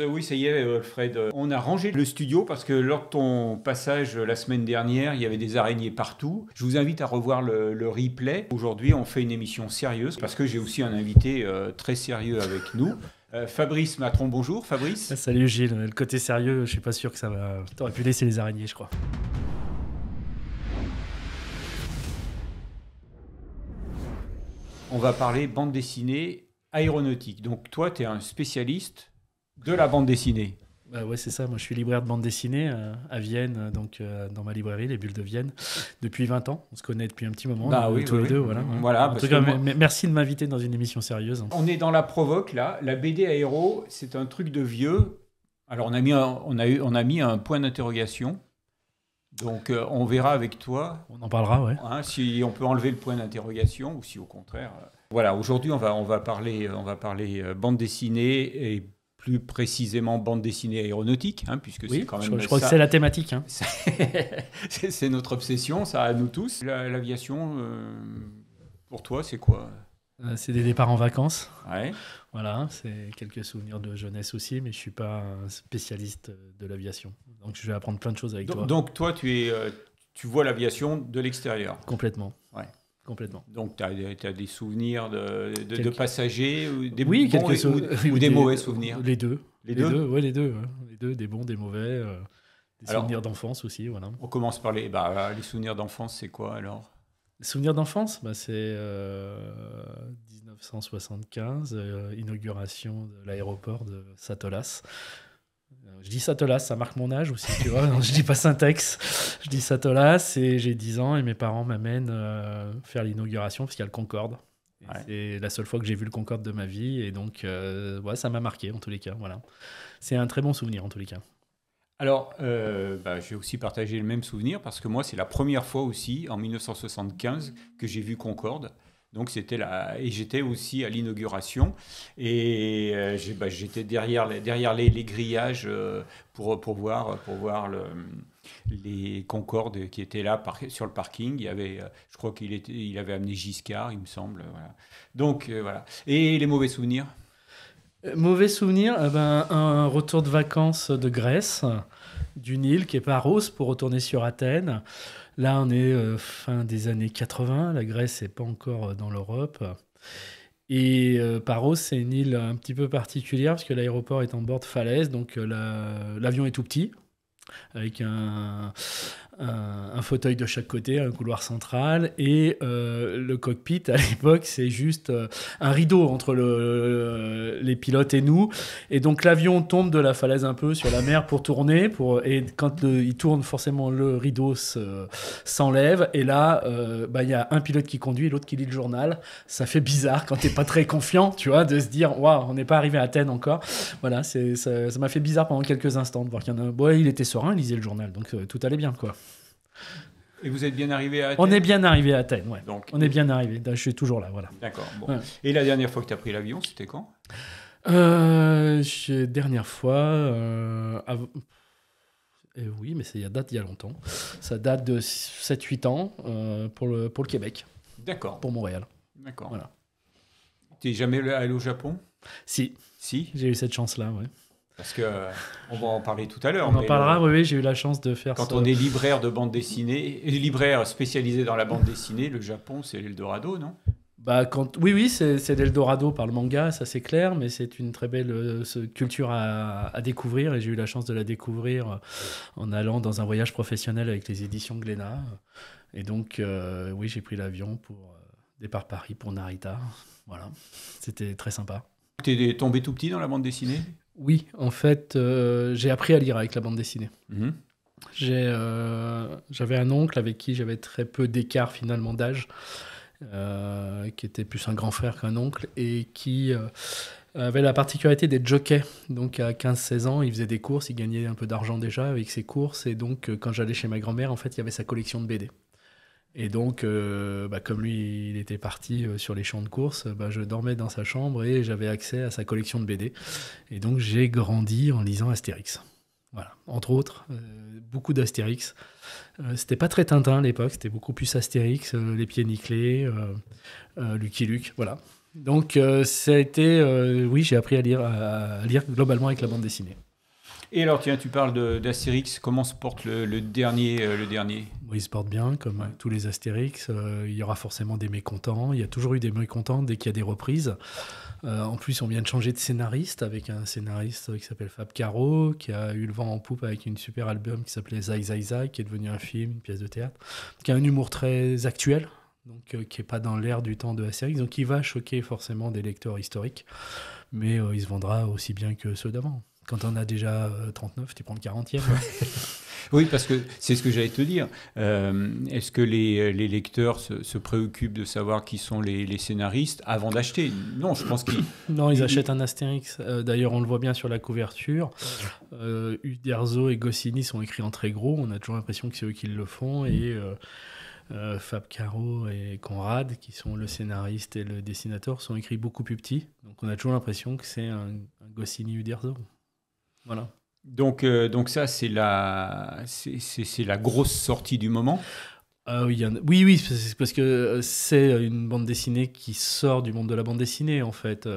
Oui, ça y est, Alfred. On a rangé le studio parce que lors de ton passage la semaine dernière, il y avait des araignées partout. Je vous invite à revoir le replay. Aujourd'hui, on fait une émission sérieuse parce que j'ai aussi un invité très sérieux avec nous. Fabrice Matron, bonjour Fabrice. Salut Gilles, le côté sérieux, je suis pas sûr que ça va... T'aurais pu laisser les araignées, je crois. On va parler bande dessinée aéronautique. Donc toi, tu es un spécialiste de la bande dessinée. Bah ouais, c'est ça. Moi, je suis libraire de bande dessinée à Vienne, donc dans ma librairie, les Bulles de Vienne, depuis 20 ans. On se connaît depuis un petit moment, tous les deux. Voilà. En tout cas, merci de m'inviter dans une émission sérieuse. On est dans la provoque, là. La BD aéro, c'est un truc de vieux. Alors, on a mis un point d'interrogation. Donc, on verra avec toi. On en parlera, ouais. Si on peut enlever le point d'interrogation ou si, au contraire... Voilà, aujourd'hui, on va parler bande dessinée et plus précisément bande dessinée aéronautique, puisque c'est quand même je crois que c'est la thématique. C'est notre obsession, ça, à nous tous. L'aviation, pour toi, c'est quoi ? C'est des départs en vacances. Ouais. Voilà, c'est quelques souvenirs de jeunesse aussi, mais je ne suis pas un spécialiste de l'aviation. Donc, je vais apprendre plein de choses avec toi. Donc, toi, tu vois l'aviation de l'extérieur ? Complètement. Ouais. Complètement. Donc, tu as des souvenirs de passagers ou des bons ou des mauvais souvenirs ? Les deux. Les deux. Ouais, les deux. Les deux, des bons, des mauvais. Des souvenirs d'enfance aussi, voilà. On commence par les souvenirs d'enfance, c'est quoi alors ? Les souvenirs d'enfance, c'est 1975, inauguration de l'aéroport de Satolas. Je dis Satolas, ça marque mon âge aussi, tu vois. Je dis pas Syntex, je dis Satolas et j'ai 10 ans et mes parents m'amènent faire l'inauguration parce qu'il y a le Concorde. Ouais. C'est la seule fois que j'ai vu le Concorde de ma vie et donc ça m'a marqué en tous les cas. Voilà. C'est un très bon souvenir en tous les cas. Alors, j'ai aussi partagé le même souvenir parce que moi, c'est la première fois aussi, en 1975, que j'ai vu Concorde. Donc, et j'étais aussi à l'inauguration. Et j'étais derrière les grillages pour voir les Concorde qui étaient là sur le parking. Je crois qu'il avait amené Giscard, il me semble. Voilà. Donc, voilà. Et les mauvais souvenirs ? Mauvais souvenir, un retour de vacances de Grèce, d'une île qui est Paros pour retourner sur Athènes. Là, on est fin des années 80, la Grèce n'est pas encore dans l'Europe. Et Paros, c'est une île un petit peu particulière parce que l'aéroport est en bord de falaise, donc l'avion est tout petit, avec un fauteuil de chaque côté, un couloir central, et le cockpit à l'époque c'est juste un rideau entre les pilotes et nous, et donc l'avion tombe de la falaise un peu sur la mer pour tourner, et quand il tourne forcément le rideau s'enlève, et là y a un pilote qui conduit et l'autre qui lit le journal. Ça fait bizarre quand t'es pas très confiant, tu vois, de se dire waouh, on n'est pas arrivé à Athènes encore. Voilà, ça m'a fait bizarre pendant quelques instants de voir qu'il y en a. Il était serein, il lisait le journal, donc tout allait bien, quoi. Et vous êtes bien arrivé à Athènes ? On est bien arrivé à Athènes, ouais. Donc, on est bien arrivé. Je suis toujours là, voilà. D'accord. Bon. Ouais. Et la dernière fois que tu as pris l'avion, c'était quand ? Dernière fois... oui, mais ça date il y a longtemps. Ça date de 7-8 ans pour le Québec. D'accord. Pour Montréal. D'accord. Voilà. Tu n'es jamais allé au Japon ? Si. J'ai eu cette chance-là, ouais. Parce qu'on va en parler tout à l'heure. On en parlera, oui, j'ai eu la chance de faire Quand on est libraire de bande dessinée, libraire spécialisé dans la bande dessinée, le Japon, c'est l'Eldorado, non ? Oui, c'est l'Eldorado par le manga, ça c'est clair, mais c'est une très belle culture à découvrir, et j'ai eu la chance de la découvrir en allant dans un voyage professionnel avec les éditions Glénat. Et donc, oui, j'ai pris l'avion pour départ Paris pour Narita. Voilà, c'était très sympa. T'es tombé tout petit dans la bande dessinée ? Oui, en fait, j'ai appris à lire avec la bande dessinée. Mmh. J'avais un oncle avec qui j'avais très peu d'écart finalement d'âge, qui était plus un grand frère qu'un oncle, et qui avait la particularité d'être jockey. Donc à 15-16 ans, il faisait des courses, il gagnait un peu d'argent déjà avec ses courses, et donc quand j'allais chez ma grand-mère, en fait, il y avait sa collection de BD. Et donc, comme lui, il était parti sur les champs de course, je dormais dans sa chambre et j'avais accès à sa collection de BD. Et donc, j'ai grandi en lisant Astérix. Voilà, entre autres, beaucoup d'Astérix. C'était pas très Tintin à l'époque, c'était beaucoup plus Astérix, Les Pieds Nickelés, Lucky Luke, voilà. Donc, ça a été... oui, j'ai appris à lire globalement avec la bande dessinée. Et alors, tiens, tu parles d'Astérix. Comment se porte le dernier, Bon, il se porte bien, comme tous les Astérix. Il y aura forcément des mécontents. Il y a toujours eu des mécontents dès qu'il y a des reprises. En plus, on vient de changer de scénariste avec un scénariste qui s'appelle Fab Caro, qui a eu le vent en poupe avec une super album qui s'appelait Zai Zai Zai, qui est devenu un film, une pièce de théâtre, qui a un humour très actuel, donc qui n'est pas dans l'air du temps de Astérix, donc il va choquer forcément des lecteurs historiques, mais il se vendra aussi bien que ceux d'avant. Quand on a déjà 39, tu prends le 40e. Oui, parce que c'est ce que j'allais te dire. Est-ce que les lecteurs se préoccupent de savoir qui sont les scénaristes avant d'acheter? Non, je pense qu'ils... Non, ils achètent un Astérix. D'ailleurs, on le voit bien sur la couverture. Uderzo et Goscinny sont écrits en très gros. On a toujours l'impression que c'est eux qui le font. Et Fab Caro et Conrad, qui sont le scénariste et le dessinateur, sont écrits beaucoup plus petits. Donc on a toujours l'impression que c'est un Goscinny-Uderzo. Voilà. Donc ça, c'est la grosse sortie du moment. Oui, oui, c'est parce que c'est une bande dessinée qui sort du monde de la bande dessinée, en fait.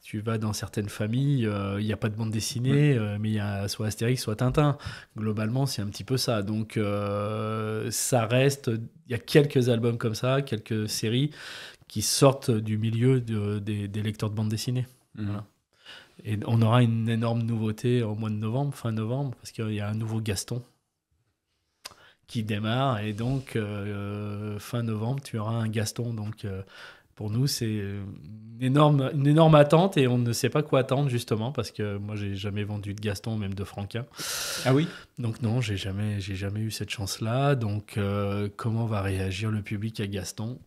Tu vas dans certaines familles, il n'y a pas de bande dessinée, mais il y a soit Astérix, soit Tintin. Globalement, c'est un petit peu ça. Donc, ça reste... Il y a quelques albums comme ça, quelques séries qui sortent du milieu des lecteurs de bande dessinée. Voilà. Et on aura une énorme nouveauté au mois de novembre, fin novembre, parce qu'il y a un nouveau Gaston qui démarre. Et donc, fin novembre, tu auras un Gaston. Donc, pour nous, c'est une énorme attente et on ne sait pas quoi attendre, justement, parce que moi, j'ai jamais vendu de Gaston, même de Franquin. Ah oui? Donc, non, j'ai jamais eu cette chance-là. Donc, comment va réagir le public à Gaston?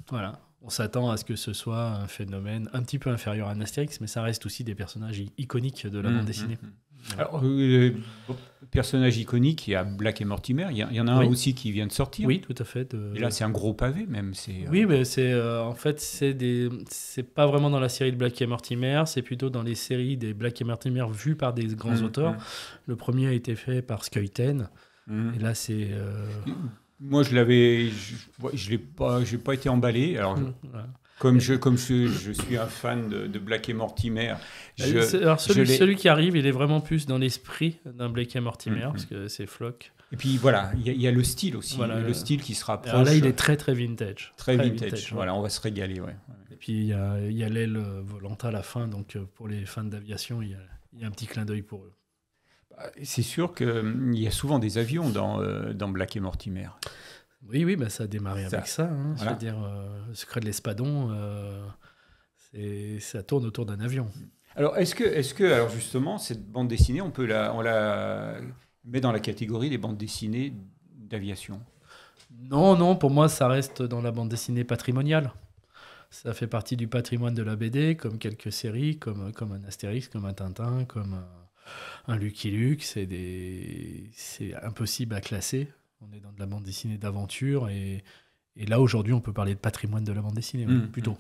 Voilà. On s'attend à ce que ce soit un phénomène un petit peu inférieur à un Astérix, mais ça reste aussi des personnages iconiques de la bande dessinée. Alors, personnage iconique, il y a Black et Mortimer. Il y en a un aussi qui vient de sortir. Oui, tout à fait. Et là, c'est un gros pavé, même. Oui, mais en fait, c'est pas vraiment dans la série de Black et Mortimer, c'est plutôt dans les séries des Black et Mortimer vues par des grands auteurs. Le premier a été fait par Skuyten. Et là, c'est... Moi, j'ai pas été emballé. Alors, comme je suis un fan de Black et Mortimer, celui qui arrive, il est vraiment plus dans l'esprit d'un Black et Mortimer, parce que c'est Flock. Et puis voilà, il y a le style aussi, le style qui se rapproche. Alors là, il est très très vintage. Très vintage. Voilà, on va se régaler. Ouais. Et puis il y a l'aile volante à la fin, donc pour les fans d'aviation, il y a un petit clin d'œil pour eux. C'est sûr qu'il y a souvent des avions dans Black et Mortimer. Oui, bah ça a démarré avec ça. Hein. Voilà. C'est-à-dire, le secret de l'Espadon, ça tourne autour d'un avion. Alors, est-ce que alors justement, cette bande dessinée, on la met dans la catégorie des bandes dessinées d'aviation? Non, pour moi, ça reste dans la bande dessinée patrimoniale. Ça fait partie du patrimoine de la BD, comme quelques séries, comme un Astérix, comme un Tintin, comme un Lucky Luke. C'est impossible à classer. On est dans de la bande dessinée d'aventure et là, aujourd'hui, on peut parler de patrimoine de la bande dessinée, plutôt.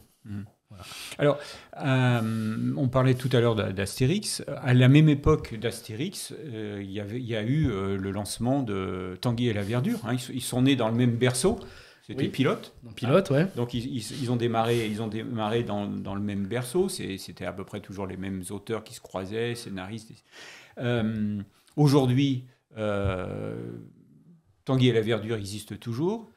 Voilà. Alors, on parlait tout à l'heure d'Astérix. À la même époque d'Astérix, il y a eu le lancement de Tanguy et la Verdure. Hein. Ils sont nés dans le même berceau. C'était Pilote. Pilote, ouais. Donc, ils ont démarré dans le même berceau. C'était à peu près toujours les mêmes auteurs qui se croisaient, scénaristes. Aujourd'hui, Tanguy et la Verdure existe toujours.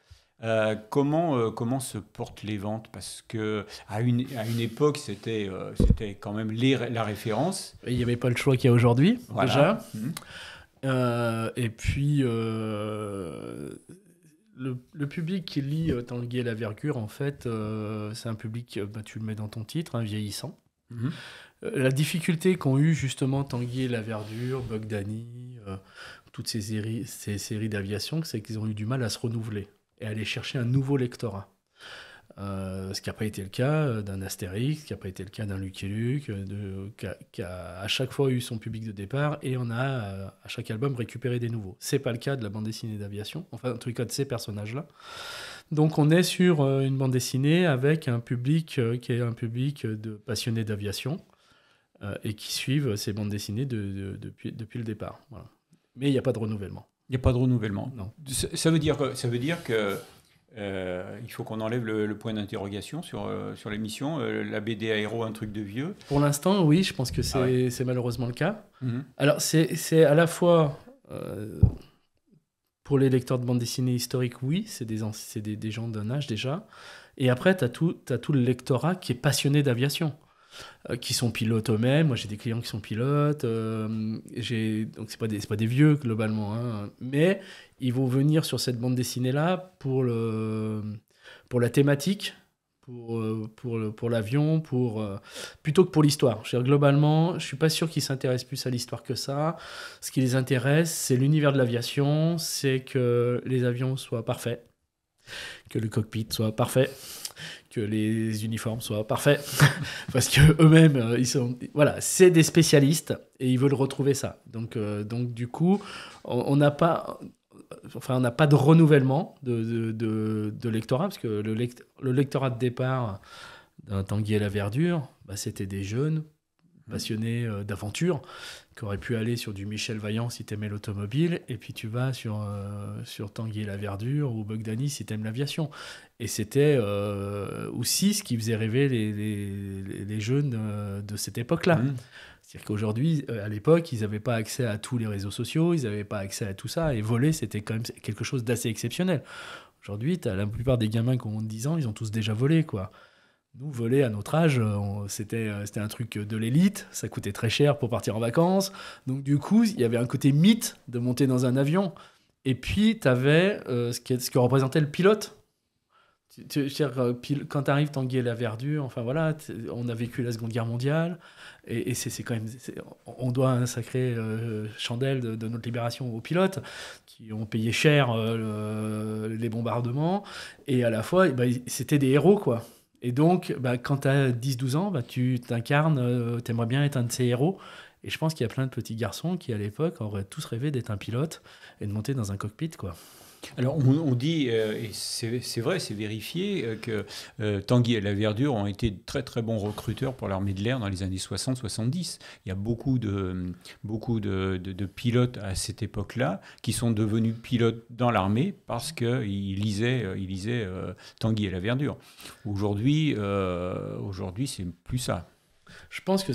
Comment se portent les ventes? Parce que à une époque, c'était quand même la référence. Il n'y avait pas le choix qu'il y a aujourd'hui, déjà. Et puis, le public qui lit Tanguy et la Verdure, en fait, c'est un public, tu le mets dans ton titre, vieillissant. La difficulté qu'ont eu justement Tanguy et la Verdure, Bogdani, toutes ces séries d'aviation, c'est qu'ils ont eu du mal à se renouveler et aller chercher un nouveau lectorat. Ce qui n'a pas été le cas d'un Astérix, ce qui n'a pas été le cas d'un Lucky Luke, qui a à chaque fois eu son public de départ, et on a à chaque album récupéré des nouveaux. Ce n'est pas le cas de la bande dessinée d'aviation, enfin en tout cas de ces personnages-là. Donc on est sur une bande dessinée avec un public qui est un public de passionnés d'aviation et qui suivent ces bandes dessinées depuis le départ. Voilà. Mais il n'y a pas de renouvellement. Il n'y a pas de renouvellement. Non. Ça veut dire que Il faut qu'on enlève le point d'interrogation sur l'émission. La BD Aéro, un truc de vieux. Pour l'instant, oui, je pense que c'est malheureusement le cas. Alors, c'est à la fois, pour les lecteurs de bande dessinée historique, oui, c'est des gens d'un âge déjà. Et après, tu as tout le lectorat qui est passionné d'aviation, qui sont pilotes eux-mêmes. Moi, j'ai des clients qui sont pilotes. Donc, c'est pas des vieux, globalement. Hein, mais ils vont venir sur cette bande dessinée-là pour la thématique, pour l'avion, plutôt que pour l'histoire. Globalement, je ne suis pas sûr qu'ils s'intéressent plus à l'histoire que ça. Ce qui les intéresse, c'est l'univers de l'aviation, c'est que les avions soient parfaits, que le cockpit soit parfait, que les uniformes soient parfaits, parce qu'eux-mêmes, c'est des spécialistes et ils veulent retrouver ça. Donc du coup, on n'a pas de renouvellement de lectorat, parce que le lectorat de départ d'un Tanguy et la Verdure, c'était des jeunes passionnés d'aventure qui auraient pu aller sur du Michel Vaillant si t'aimais l'automobile, et puis tu vas sur Tanguy et la Verdure ou Bogdani si t'aimes l'aviation. Et c'était aussi ce qui faisait rêver les jeunes de cette époque-là. C'est-à-dire qu'aujourd'hui, à l'époque, ils n'avaient pas accès à tous les réseaux sociaux, ils n'avaient pas accès à tout ça, et voler, c'était quand même quelque chose d'assez exceptionnel. Aujourd'hui, la plupart des gamins qui ont 10 ans, ils ont tous déjà volé, quoi. Nous, voler à notre âge, c'était un truc de l'élite, ça coûtait très cher pour partir en vacances. Donc du coup, il y avait un côté mythe de monter dans un avion. Et puis, tu avais ce que représentait le pilote. Quand tu arrives Tanguy et la Verdure, enfin voilà, on a vécu la Seconde Guerre mondiale, et c'est quand même, on doit un sacré chandelle de notre libération aux pilotes qui ont payé cher les bombardements, et à la fois, c'était des héros, quoi. Et donc, quand tu as 10-12 ans, tu t'incarnes, tu aimerais bien être un de ces héros. Et je pense qu'il y a plein de petits garçons qui, à l'époque, auraient tous rêvé d'être un pilote et de monter dans un cockpit, quoi. Alors, on dit, et c'est vrai, c'est vérifié, que Tanguy et la Verdure ont été de très très bons recruteurs pour l'armée de l'air dans les années 60-70. Il y a beaucoup de pilotes à cette époque-là qui sont devenus pilotes dans l'armée parce qu'ils lisaient Tanguy et la Verdure. Aujourd'hui, c'est plus ça. Je pense que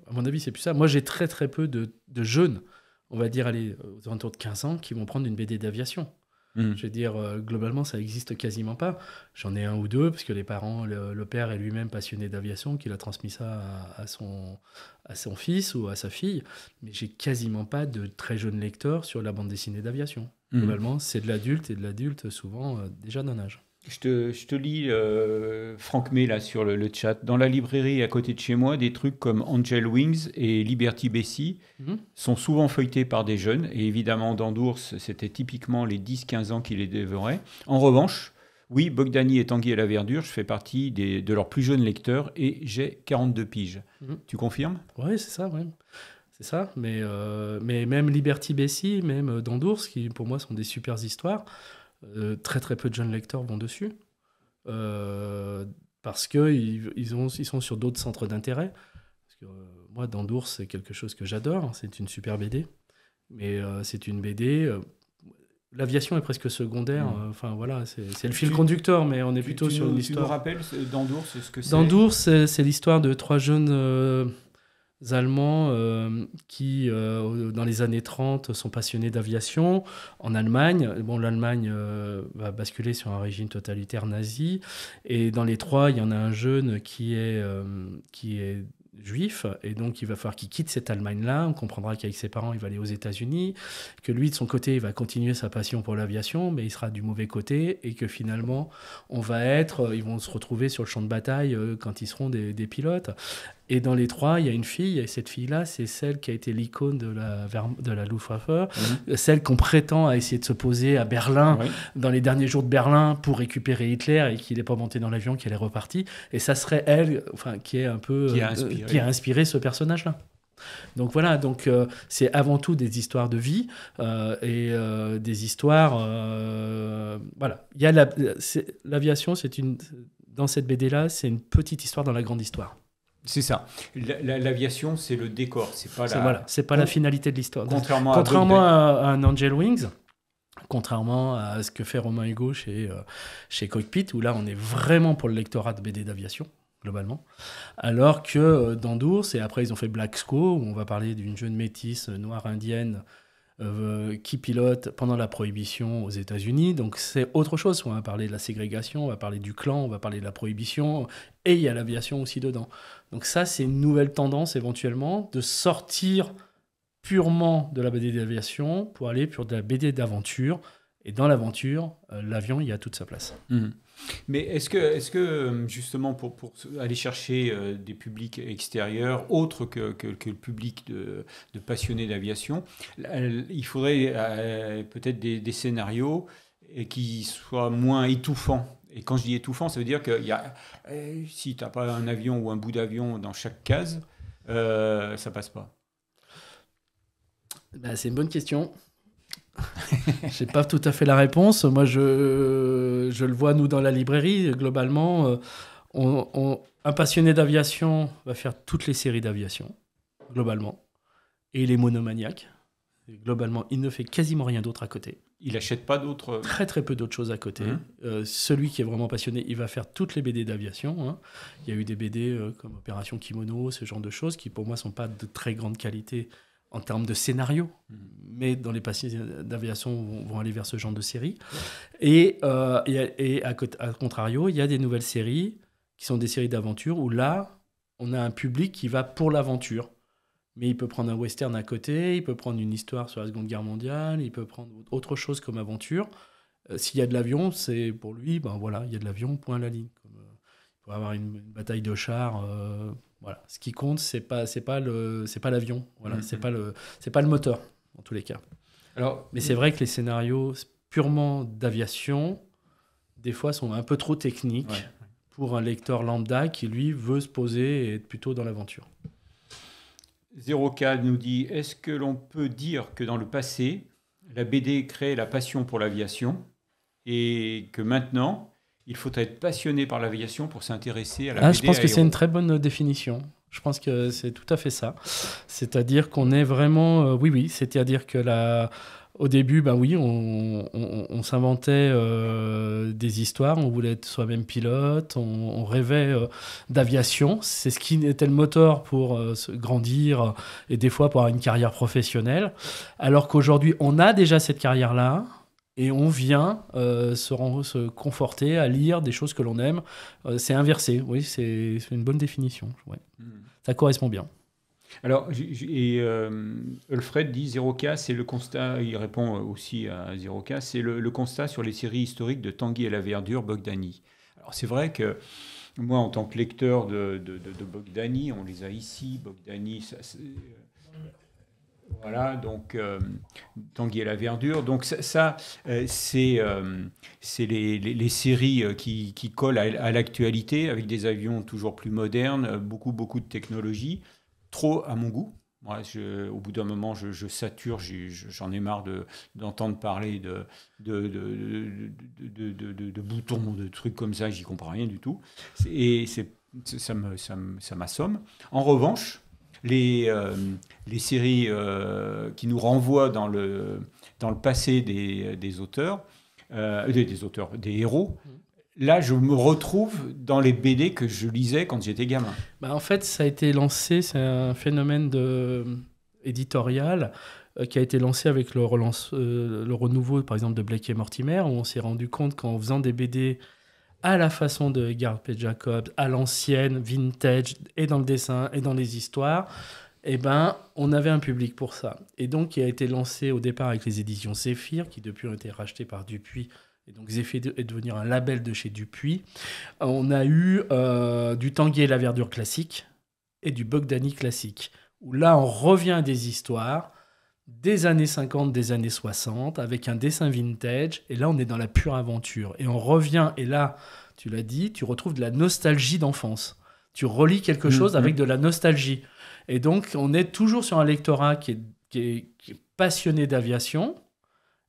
à mon avis, c'est plus ça. Moi, j'ai très très peu de jeunes, on va dire, aux alentours de 15 ans, qui vont prendre une BD d'aviation. Je veux dire, globalement, ça existe quasiment pas. J'en ai un ou deux, parce que les parents, le père est lui-même passionné d'aviation, qu'il a transmis ça à son fils ou à sa fille. Mais j'ai quasiment pas de très jeunes lecteurs sur la bande dessinée d'aviation. Globalement, c'est de l'adulte, et de l'adulte souvent déjà d'un âge. Je te lis Franck May là sur le chat. Dans la librairie à côté de chez moi, des trucs comme Angel Wings et Liberty Bessie sont souvent feuilletés par des jeunes. Et évidemment, d'Andours, c'était typiquement les 10-15 ans qui les dévoraient. En revanche, oui, Bogdani et Tanguy et la Verdure, je fais partie de leurs plus jeunes lecteurs et j'ai 42 piges. Tu confirmes ? Oui, c'est ça, ouais. C'est ça, mais même Liberty Bessie, même d'Andours, qui pour moi sont des super histoires, très très peu de jeunes lecteurs vont dessus, parce qu'ils sont sur d'autres centres d'intérêt. Parce que, moi, d'Andours, c'est quelque chose que j'adore, c'est une super BD, mais c'est une BD... l'aviation est presque secondaire, enfin voilà, c'est le fil conducteur, mais on est plutôt sur une histoire... Tu me rappelles d'Andours, ce que c'est ? D'Andours, c'est l'histoire de trois jeunes... Allemands qui, dans les années 30, sont passionnés d'aviation en Allemagne. Bon, l'Allemagne va basculer sur un régime totalitaire nazi. Et dans les trois, il y en a un jeune qui est juif, et donc il va falloir qu'il quitte cette Allemagne-là. On comprendra qu'avec ses parents, il va aller aux États-Unis, que lui, de son côté, il va continuer sa passion pour l'aviation, mais il sera du mauvais côté, et que finalement, ils vont se retrouver sur le champ de bataille quand ils seront des pilotes. Et dans les trois, il y a une fille, et cette fille-là, c'est celle qui a été l'icône de la Luftwaffe, celle qu'on prétend a essayé de se poser à Berlin, dans les derniers jours de Berlin, pour récupérer Hitler, et qu'il n'est pas monté dans l'avion, qu'elle est repartie. Et ça serait elle, qui est un peu... qui a inspiré ce personnage-là. Donc voilà, c'est avant tout des histoires de vie, et des histoires... voilà. Il y a l'aviation, dans cette BD-là, c'est une petite histoire dans la grande histoire. C'est ça. L'aviation, c'est le décor. C'est pas la finalité de l'histoire. Contrairement à un Angel Wings, Contrairement à ce que fait Romain Hugo chez Cockpit, où là, on est vraiment pour le lectorat de BD d'aviation, globalement. Alors que dans d'Ours, et après, ils ont fait Black Squaw, où on va parler d'une jeune métisse noire indienne qui pilote pendant la Prohibition aux États-Unis. Donc, c'est autre chose. On va parler de la ségrégation, on va parler du clan, on va parler de la Prohibition, et il y a l'aviation aussi dedans. Donc ça, c'est une nouvelle tendance, éventuellement, de sortir purement de la BD d'aviation pour aller pour de la BD d'aventure. Et dans l'aventure, l'avion, il y a toute sa place. Mmh. Mais est-ce que justement, pour aller chercher des publics extérieurs, autres que le public de passionnés d'aviation, il faudrait peut-être des scénarios qui soient moins étouffants. Et quand je dis étouffant, ça veut dire que si tu n'as pas un avion ou un bout d'avion dans chaque case, ça passe pas. Ben, c'est une bonne question. Je n'ai pas tout à fait la réponse. Moi, je le vois, nous, dans la librairie. Globalement, un passionné d'aviation va faire toutes les séries d'aviation, globalement. Et il est monomaniaque. Et globalement, il ne fait quasiment rien d'autre à côté. Il n'achète pas d'autres... Très, très peu d'autres choses à côté. Celui qui est vraiment passionné, il va faire toutes les BD d'aviation. Hein. Il y a eu des BD comme Opération Kimono, ce genre de choses, qui, pour moi, ne sont pas de très grande qualité en termes de scénario, mais dans les passionnés d'aviation vont aller vers ce genre de série. Et à contrario, il y a des nouvelles séries qui sont des séries d'aventure où là, on a un public qui va pour l'aventure. Mais il peut prendre un western à côté, il peut prendre une histoire sur la Seconde Guerre mondiale, il peut prendre autre chose comme aventure. S'il y a de l'avion, c'est pour lui, ben voilà, il y a de l'avion, point à la ligne. Comme, il pourrait avoir une bataille de chars... Voilà. Ce qui compte, c'est pas l'avion. Voilà. C'est pas le moteur, en tous les cas. Alors, mais c'est vrai que les scénarios purement d'aviation, des fois, sont un peu trop techniques pour un lecteur lambda qui, lui, veut se poser et être plutôt dans l'aventure. 0K nous dit, est-ce que l'on peut dire que dans le passé, la BD crée la passion pour l'aviation et que maintenant... il faut être passionné par l'aviation pour s'intéresser à la BD. Je pense que c'est une très bonne définition. Je pense que c'est tout à fait ça. C'est-à-dire qu'on est vraiment... oui, c'est-à-dire que au début, ben oui, on s'inventait des histoires, on voulait être soi-même pilote, on rêvait d'aviation. C'est ce qui était le moteur pour se grandir et des fois pour avoir une carrière professionnelle. Alors qu'aujourd'hui, on a déjà cette carrière-là. Et on vient se conforter à lire des choses que l'on aime. C'est inversé, oui, c'est une bonne définition. Ouais. Ça correspond bien. Alors, Alfred dit 0K, c'est le constat, il répond aussi à 0K, c'est le constat sur les séries historiques de Tanguy et la Verdure, Bogdani. Alors, c'est vrai que moi, en tant que lecteur de Bogdani, on les a ici, Bogdani, voilà, donc Tanguy et la Verdure. Donc ça c'est les séries qui collent à l'actualité, avec des avions toujours plus modernes, beaucoup de technologie, trop à mon goût. Ouais, au bout d'un moment, je sature, j'en ai marre d'entendre parler de boutons, de trucs comme ça, j'y comprends rien du tout. Et ça m'assomme. En revanche, les séries qui nous renvoient dans le passé des auteurs, des héros, là, je me retrouve dans les BD que je lisais quand j'étais gamin. En fait, ça a été lancé, c'est un phénomène éditorial qui a été lancé avec le renouveau, par exemple, de Blake et Mortimer, où on s'est rendu compte qu'en faisant des BD à la façon de Garth P. Jacobs, à l'ancienne, vintage, et dans le dessin, et dans les histoires, on avait un public pour ça. Et donc, il a été lancé au départ avec les éditions Zéphyr, qui depuis ont été rachetées par Dupuis. Et donc, Zéphyr est devenu un label de chez Dupuis. On a eu du Tanguy et la Verdure classique et du Bogdani classique, où là, on revient à des histoires des années 50, des années 60, avec un dessin vintage. Et là, on est dans la pure aventure. Et on revient, et là, tu l'as dit, tu retrouves de la nostalgie d'enfance. Tu relis quelque chose avec de la nostalgie. Et donc, on est toujours sur un lectorat qui est passionné d'aviation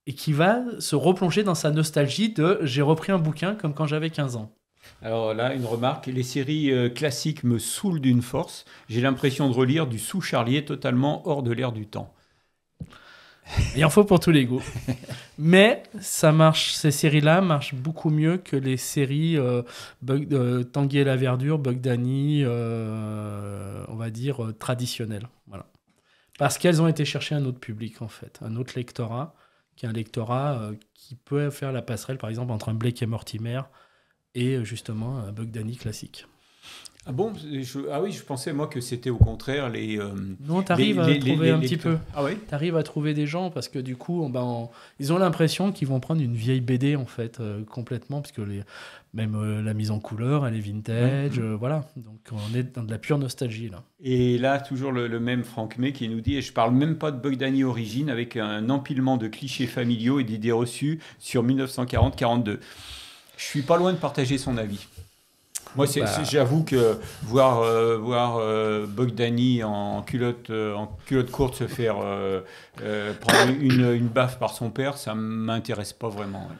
et qui va se replonger dans sa nostalgie de « j'ai repris un bouquin comme quand j'avais 15 ans ». Alors là, une remarque, les séries classiques me saoulent d'une force. J'ai l'impression de relire du Sous-Charlier totalement hors de l'ère du temps. Il en faut pour tous les goûts. Mais ça marche, ces séries-là marchent beaucoup mieux que les séries Tanguy et la Verdure, Bug Danny, on va dire traditionnelles. Voilà. Parce qu'elles ont été chercher un autre public, en fait, un autre lectorat, qui est un lectorat qui peut faire la passerelle, par exemple, entre un Blake et Mortimer et justement un Bug Danny classique. Ah bon, ah oui, je pensais moi que c'était au contraire les. Non, t'arrives à trouver un petit peu. Ah oui. T'arrives à trouver des gens parce que du coup, ils ont l'impression qu'ils vont prendre une vieille BD en fait complètement, parce que même la mise en couleur, elle est vintage, voilà. Donc on est dans de la pure nostalgie là. Et là, toujours le même Franck May qui nous dit, et je parle même pas de Bug Danny Origine, avec un empilement de clichés familiaux et d'idées reçues sur 1940-42. Je suis pas loin de partager son avis. Moi, j'avoue que voir Bug Danny en culotte courte se faire prendre une baffe par son père, ça m'intéresse pas vraiment. Ouais.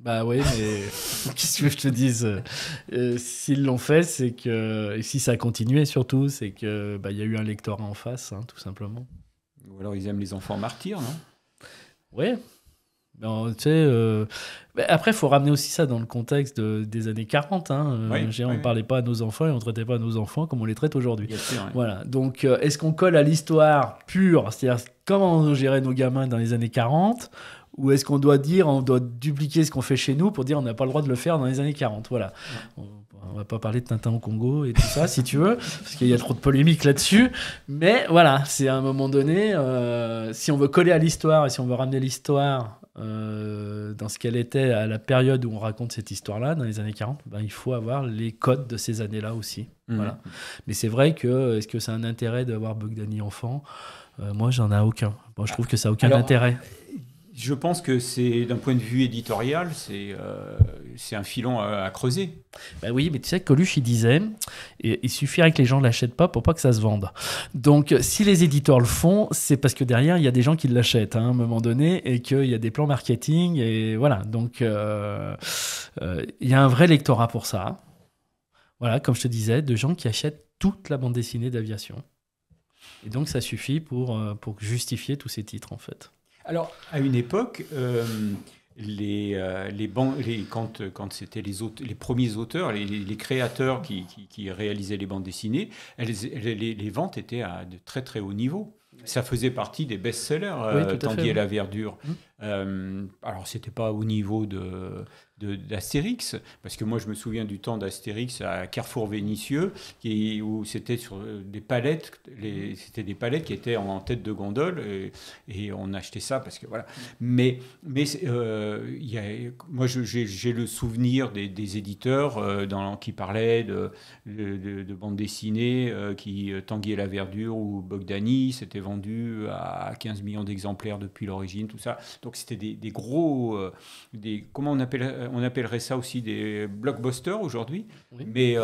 Bah oui, mais qu'est-ce que je te dise, s'ils l'ont fait, c'est que, et si ça a continué surtout, c'est que y a eu un lectorat en face, hein, tout simplement. Ou alors ils aiment les enfants martyrs, non? Ouais. Tu sais, après, il faut ramener aussi ça dans le contexte des années 40. Hein. On ne parlait pas à nos enfants et on ne traitait pas nos enfants comme on les traite aujourd'hui. Voilà. Donc, est-ce qu'on colle à l'histoire pure, c'est-à-dire comment on gérait nos gamins dans les années 40, ou est-ce qu'on doit dupliquer ce qu'on fait chez nous pour dire on n'a pas le droit de le faire dans les années 40? Voilà. On va pas parler de Tintin au Congo et tout ça, si tu veux, parce qu'il y a trop de polémiques là-dessus. Mais voilà, c'est à un moment donné, si on veut coller à l'histoire et si on veut ramener l'histoire dans ce qu'elle était à la période où on raconte cette histoire-là, dans les années 40, il faut avoir les codes de ces années-là aussi. Voilà. Mais c'est vrai que, est-ce que c'est un intérêt d'avoir Bug Danny enfant? Moi, j'en ai aucun. Je trouve que ça n'a aucun intérêt. Je pense que c'est, d'un point de vue éditorial, c'est un filon à creuser. Oui, mais tu sais que Coluche, il disait, il suffirait que les gens ne l'achètent pas pour pas que ça se vende. Donc, si les éditeurs le font, c'est parce que derrière, il y a des gens qui l'achètent à un moment donné et qu'il y a des plans marketing. Et voilà, donc il y a un vrai lectorat pour ça. Voilà, comme je te disais, de gens qui achètent toute la bande dessinée d'aviation. Et donc, ça suffit pour justifier tous ces titres, en fait. Alors, à une époque, quand c'était les premiers auteurs, les créateurs qui réalisaient les bandes dessinées, les ventes étaient à de très très haut niveau. Ça faisait partie des best-sellers, Tanguy et la Verdure. Alors, c'était pas au niveau d'Astérix, parce que moi je me souviens du temps d'Astérix à Carrefour Vénitieux, où c'était sur des palettes, c'était des palettes qui étaient en tête de gondole, et on achetait ça parce que voilà. Mais moi j'ai le souvenir des éditeurs qui parlaient de bandes dessinées, Tanguy et la Verdure ou Bug Danny, c'était vendu à 15 millions d'exemplaires depuis l'origine, tout ça. Donc c'était des gros, comment on appellerait ça aussi, des blockbusters aujourd'hui. Oui. Mais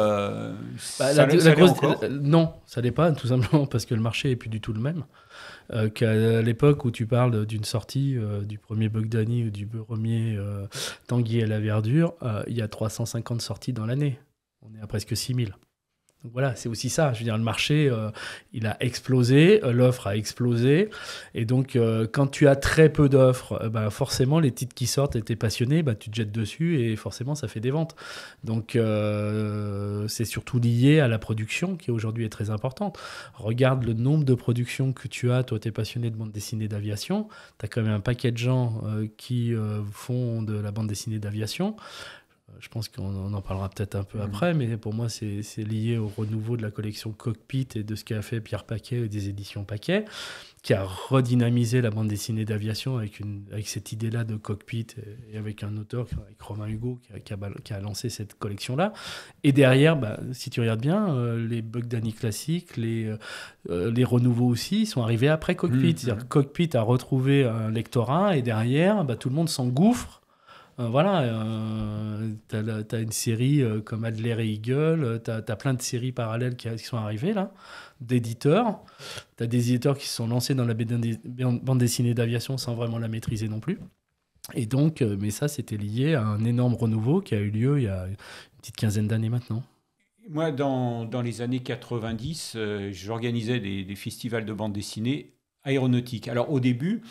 ça l'est encore. Non, ça l'est pas, tout simplement parce que le marché est plus du tout le même. Qu'à l'époque où tu parles d'une sortie du premier Bug Danny ou du premier Tanguy et la Verdure, il y a 350 sorties dans l'année. On est à presque 6000. Donc voilà, c'est aussi ça. Je veux dire, le marché, il a explosé, l'offre a explosé. Et donc, quand tu as très peu d'offres, forcément, les titres qui sortent et t'es passionné, tu te jettes dessus et forcément, ça fait des ventes. Donc, c'est surtout lié à la production qui aujourd'hui est très importante. Regarde le nombre de productions que tu as. Toi, t'es passionné de bande dessinée d'aviation. T'as quand même un paquet de gens qui font de la bande dessinée d'aviation. Je pense qu'on en parlera peut-être un peu après, mais pour moi, c'est lié au renouveau de la collection Cockpit et de ce qu'a fait Pierre Paquet et des éditions Paquet, qui a redynamisé la bande dessinée d'aviation avec cette idée-là de Cockpit et avec un auteur, avec Romain Hugo, qui a lancé cette collection-là. Et derrière, si tu regardes bien, les Bug Danny classiques, les renouveaux aussi, sont arrivés après Cockpit. C'est-à-dire que Cockpit a retrouvé un lectorat et derrière, tout le monde s'engouffre. T'as une série comme Adler et Eagle, t'as plein de séries parallèles qui sont arrivées là, d'éditeurs. T'as des éditeurs qui se sont lancés dans la bande dessinée d'aviation sans vraiment la maîtriser non plus. Et donc, mais ça, c'était lié à un énorme renouveau qui a eu lieu il y a une petite quinzaine d'années maintenant. Moi, dans les années 90, j'organisais des festivals de bande dessinée aéronautique. Alors au début,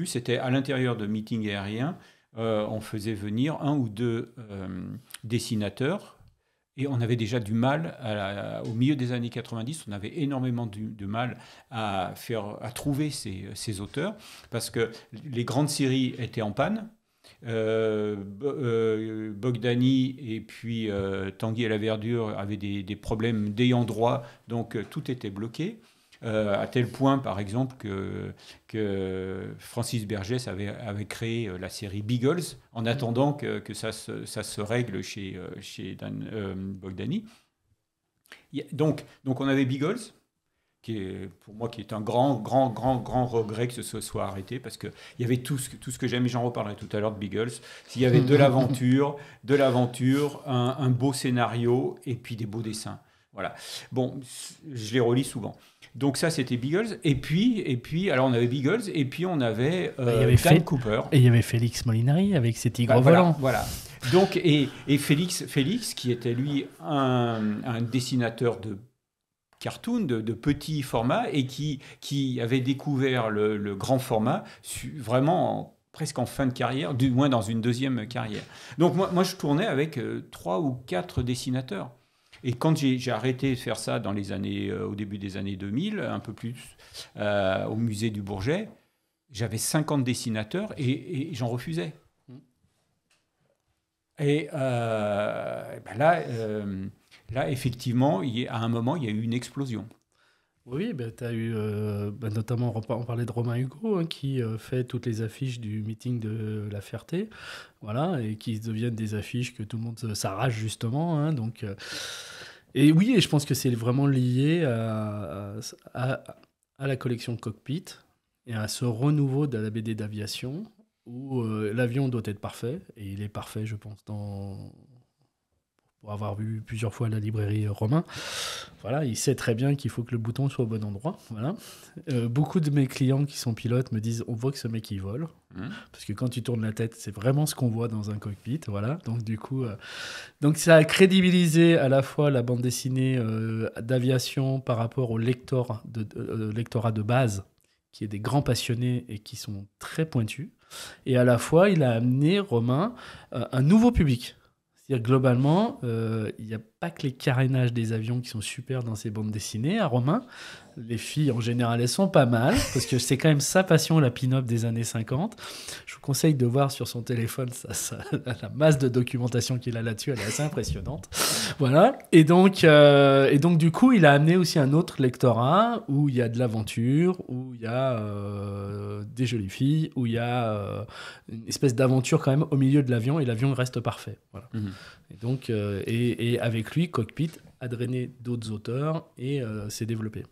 c'était à l'intérieur de meetings aériens, on faisait venir un ou deux dessinateurs. Et on avait déjà du mal, au milieu des années 90, on avait énormément de mal à trouver ces auteurs, parce que les grandes séries étaient en panne. Bogdani et puis Tanguy et la Verdure avaient des problèmes d'ayant droit, donc tout était bloqué. À tel point, par exemple, que Francis Bergès avait créé la série Beagles en attendant que ça se règle chez Bogdani. Donc, on avait Beagles, pour moi, qui est un grand regret que ce soit arrêté, parce qu'il y avait tout ce que j'aime, et j'en reparlerai tout à l'heure de Beagles. S'il y avait de l'aventure, un beau scénario, et puis des beaux dessins. Voilà. Bon, je les relis souvent. Donc ça, c'était Beagles. Et puis, alors on avait Beagles, et puis on avait Dan Cooper. Et il y avait Félix Molinari avec ses tigres volants. Voilà. Donc, et Félix, qui était lui un dessinateur de cartoon, de petit format, et qui avait découvert le grand format vraiment presque en fin de carrière, du moins dans une deuxième carrière. Donc moi je tournais avec 3 ou 4 dessinateurs. Et quand j'ai arrêté de faire ça au début des années 2000, un peu plus, au musée du Bourget, j'avais 50 dessinateurs et j'en refusais. Et là, effectivement, à un moment, il y a eu une explosion. Oui, tu as eu, notamment, on parlait de Romain Hugo, qui fait toutes les affiches du meeting de La Ferté, voilà, et qui deviennent des affiches que tout le monde s'arrache justement. Donc, et oui, et je pense que c'est vraiment lié à la collection Cockpit et à ce renouveau de la BD d'aviation où l'avion doit être parfait, et il est parfait, je pense, pour avoir vu plusieurs fois la librairie Romain. Voilà, il sait très bien qu'il faut que le bouton soit au bon endroit. Voilà. Beaucoup de mes clients qui sont pilotes me disent on voit que ce mec il vole. Parce que quand tu tournes la tête, c'est vraiment ce qu'on voit dans un cockpit. Voilà. Donc du coup, donc ça a crédibilisé à la fois la bande dessinée d'aviation par rapport au lectorat de base, qui est des grands passionnés et qui sont très pointus. Et à la fois, il a amené, Romain, un nouveau public. C'est-à-dire globalement, il n'y a pas que les carénages des avions qui sont super dans ces bandes dessinées. À Romain, les filles, en général, elles sont pas mal, parce que c'est quand même sa passion, la pin-up des années 50. Je vous conseille de voir sur son téléphone la masse de documentation qu'il a là-dessus, elle est assez impressionnante. Voilà. Et donc, du coup, il a amené aussi un autre lectorat où il y a de l'aventure, où il y a des jolies filles, où il y a une espèce d'aventure quand même au milieu de l'avion, et l'avion reste parfait. Voilà. Et donc, et avec lui, Cockpit a drainé d'autres auteurs et s'est développé.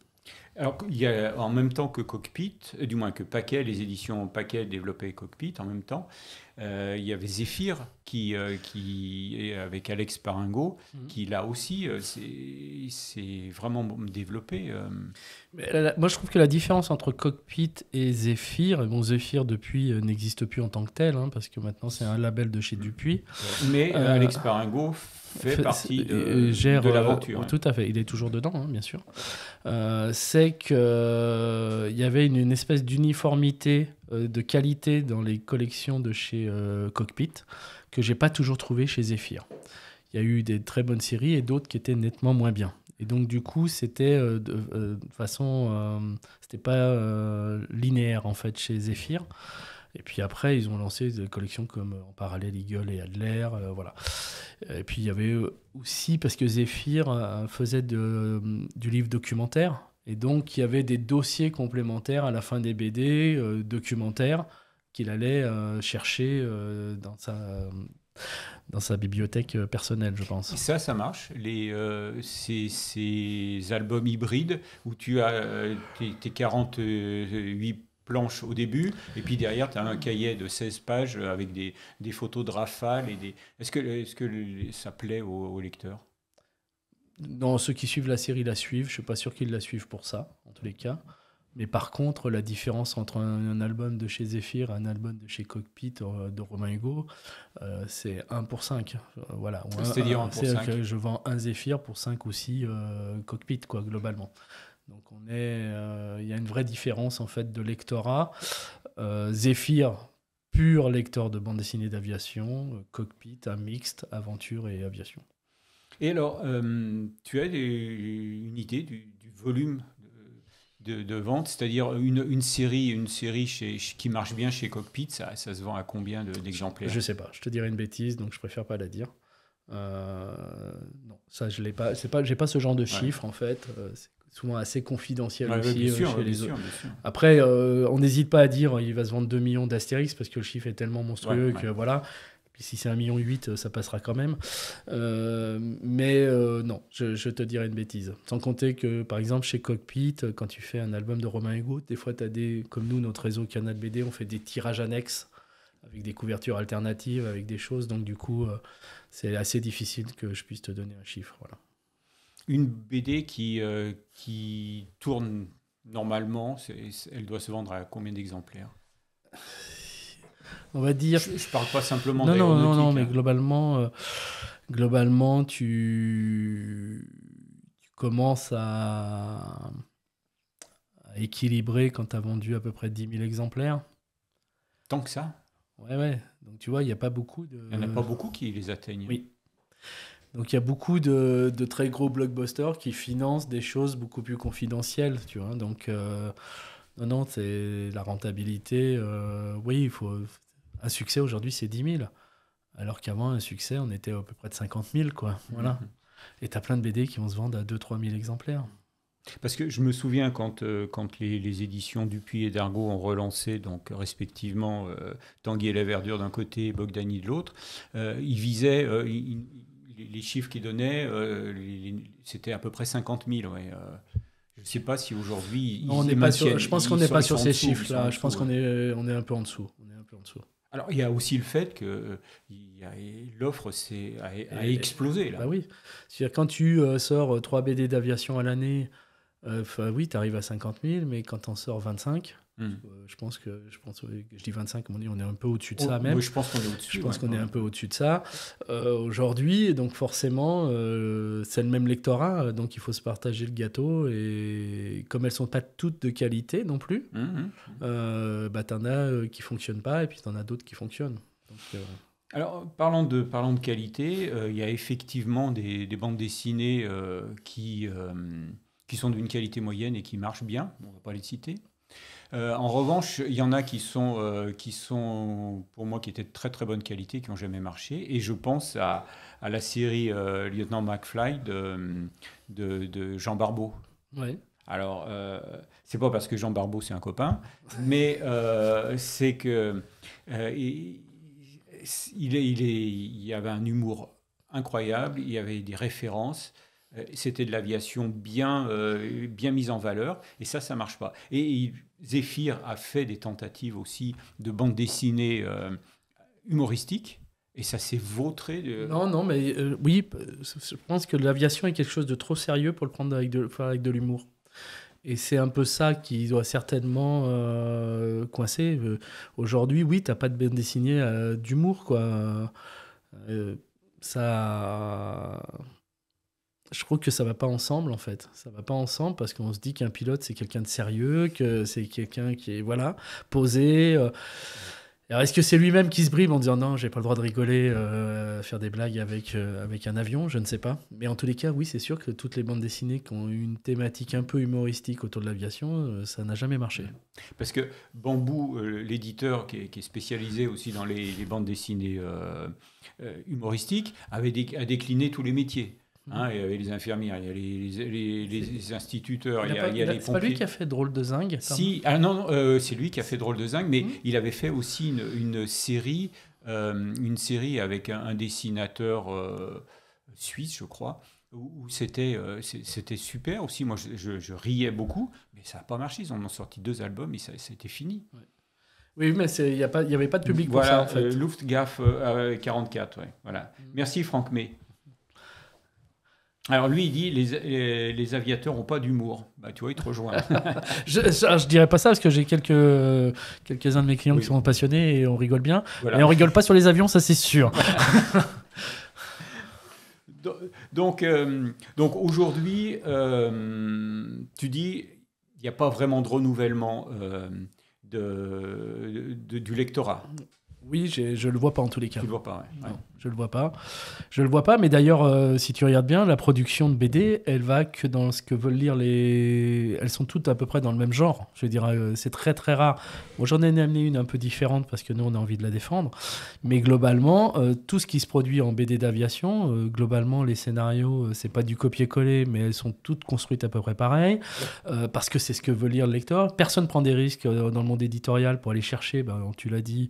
Alors, il y a, en même temps que Cockpit, du moins que Paquet, les éditions Paquet développaient Cockpit en même temps, il y avait Zéphyr qui est avec Alex Paringo, qui là aussi s'est vraiment développé. Moi, je trouve que la différence entre Cockpit et Zéphyr, bon, Zéphyr depuis n'existe plus en tant que tel, parce que maintenant c'est un label de chez Dupuis. Mais Alex Paringo fait partie de l'aventure. Tout à fait, il est toujours dedans, bien sûr. C'est qu'il y avait une espèce d'uniformité de qualité dans les collections de chez Cockpit que j'ai pas toujours trouvé chez Zéphyr. Il y a eu des très bonnes séries et d'autres qui étaient nettement moins bien. Et donc du coup, c'était de façon, c'était pas linéaire en fait chez Zéphyr. Et puis après, ils ont lancé des collections comme en parallèle Eagle et Adler, voilà. Et puis il y avait aussi, parce que Zéphyr faisait du livre documentaire, et donc il y avait des dossiers complémentaires à la fin des BD documentaires qu'il allait chercher dans sa bibliothèque personnelle, je pense. Et ça marche. Ces albums hybrides où tu as tes 48 planches au début, et puis derrière, tu as un cahier de 16 pages avec des photos de rafales. Est-ce que ça plaît aux lecteurs ? Non, ceux qui suivent la série la suivent. Je ne suis pas sûr qu'ils la suivent pour ça, en tous les cas. Mais par contre, la différence entre un album de chez Zéphyr et un album de chez Cockpit de Romain Hugo, c'est 1 pour 5. Voilà. C'est-à-dire 1 pour 5. Que je vends un Zéphyr pour 5 ou 6 Cockpit, quoi, globalement. Donc il y a une vraie différence en fait de lectorat. Zéphyr, pur lecteur de bande dessinée d'aviation, Cockpit, un mixte, aventure et aviation. Et alors, tu as une idée du volume de vente, c'est-à-dire une série qui marche bien chez Cockpit, ça se vend à combien d'exemplaires? Je sais pas, je te dirais une bêtise, donc je préfère pas la dire. Non, ça je l'ai pas. J'ai pas ce genre de chiffres en fait. C'est souvent assez confidentiel aussi chez les autres. Après, on n'hésite pas à dire il va se vendre 2 millions d'Astérix parce que le chiffre est tellement monstrueux que voilà. Puis si c'est 1,8 million, ça passera quand même. Mais non, je te dirais une bêtise. Sans compter que, par exemple, chez Cockpit, quand tu fais un album de Romain Hugo, des fois, tu as comme nous, notre réseau Canal BD, on fait des tirages annexes avec des couvertures alternatives, avec des choses. Donc, du coup, c'est assez difficile que je puisse te donner un chiffre. Voilà. Une BD qui tourne normalement, elle doit se vendre à combien d'exemplaires? On va dire. Je parle pas simplement d'aéronautique. Non, mais globalement, tu commences à équilibrer quand tu as vendu à peu près 10 000 exemplaires. Tant que ça? Ouais. Donc tu vois, il n'y a pas beaucoup de. Il n'y en a pas beaucoup qui les atteignent. Oui. Donc il y a beaucoup de très gros blockbusters qui financent des choses beaucoup plus confidentielles, tu vois. Donc non, c'est la rentabilité. Oui, il faut. Un succès aujourd'hui, c'est 10 000. Alors qu'avant, un succès, on était à peu près de 50 000, quoi. Voilà. Et tu as plein de BD qui vont se vendre à 2-3 000 exemplaires. Parce que je me souviens quand les éditions Dupuis et Dargaud ont relancé, donc respectivement Tanguy et la Verdure d'un côté et Bogdani de l'autre, ils visaient, les chiffres qu'ils donnaient, c'était à peu près 50 000. Ouais, je ne sais pas si aujourd'hui... Je pense qu'on n'est pas sur ces chiffres-là. Je pense qu'on est un peu en dessous. Alors, il y a aussi le fait que l'offre a explosé. Là. Bah oui. C'est-à-dire, quand tu sors 3 BD d'aviation à l'année, oui, tu arrives à 50 000, mais quand tu en sors 25, je dis 25, on est un peu au-dessus de ça même. Oui, je pense qu'on est au-dessus. Je pense qu'on est un peu au-dessus de ça. Aujourd'hui, donc forcément, c'est le même lectorat, donc il faut se partager le gâteau. Et comme elles ne sont pas toutes de qualité non plus, t'en as qui ne fonctionnent pas et puis t'en as d'autres qui fonctionnent. Donc, alors, parlant de qualité, il y a effectivement des bandes dessinées qui sont d'une qualité moyenne et qui marchent bien. On ne va pas les citer. En revanche, il y en a qui sont pour moi qui étaient de très très bonne qualité, qui n'ont jamais marché. Et je pense à la série Lieutenant McFly de Jean Barbeau. Ouais. Alors, c'est pas parce que Jean Barbeau c'est un copain, mais c'est que il y avait un humour incroyable, il y avait des références. C'était de l'aviation bien mise en valeur, et ça marche pas. Et Zéphyr a fait des tentatives aussi de bande dessinée humoristique, et ça s'est vautré. Non, mais oui, je pense que l'aviation est quelque chose de trop sérieux pour le prendre avec de l'humour. Et c'est un peu ça qui doit certainement coincer. Aujourd'hui, oui, t'as pas de bande dessinée d'humour, quoi. Ça... Je trouve que ça va pas ensemble, en fait. Ça va pas ensemble parce qu'on se dit qu'un pilote, c'est quelqu'un de sérieux, que c'est quelqu'un qui est posé. Alors, est-ce que c'est lui-même qui se brime en disant non, j'ai pas le droit de rigoler, faire des blagues avec un avion? Je ne sais pas. Mais en tous les cas, oui, c'est sûr que toutes les bandes dessinées qui ont une thématique un peu humoristique autour de l'aviation, ça n'a jamais marché. Parce que Bambou, l'éditeur qui est spécialisé aussi dans les bandes dessinées humoristiques, a décliné tous les métiers. Il y avait les infirmières, il y a les instituteurs, il y a les pompiers. C'est pas lui qui a fait Drôle de Zingue? Si, c'est lui qui a fait Drôle de Zingue, mais il avait fait aussi une série avec un dessinateur suisse, je crois, où c'était super aussi. Moi, je riais beaucoup, mais ça n'a pas marché. Ils en ont sorti 2 albums et c'était fini. Ouais. Oui, mais il n'y avait pas de public pour ça, en fait. Luftwaffe 44, ouais, voilà. Merci Franck May. Alors lui, il dit les aviateurs n'ont pas d'humour. Bah, tu vois, il te rejoint. je dirais pas ça parce que j'ai quelques-uns de mes clients qui sont passionnés et on rigole bien. Voilà. Et on rigole pas sur les avions, ça c'est sûr. Donc aujourd'hui, tu dis, il n'y a pas vraiment de renouvellement du lectorat. Oui, je le vois pas en tous les cas. Tu le vois pas, ouais. Non, je le vois pas. Je le vois pas, mais d'ailleurs, si tu regardes bien, la production de BD, elle va que dans ce que veulent lire les... Elles sont toutes à peu près dans le même genre. Je veux dire, c'est très très rare. Bon, j'en ai amené une un peu différente parce que nous, on a envie de la défendre. Mais globalement, tout ce qui se produit en BD d'aviation, globalement, les scénarios, c'est pas du copier-coller, mais elles sont toutes construites à peu près pareil, parce que c'est ce que veut lire le lecteur. Personne prend des risques dans le monde éditorial pour aller chercher, tu l'as dit,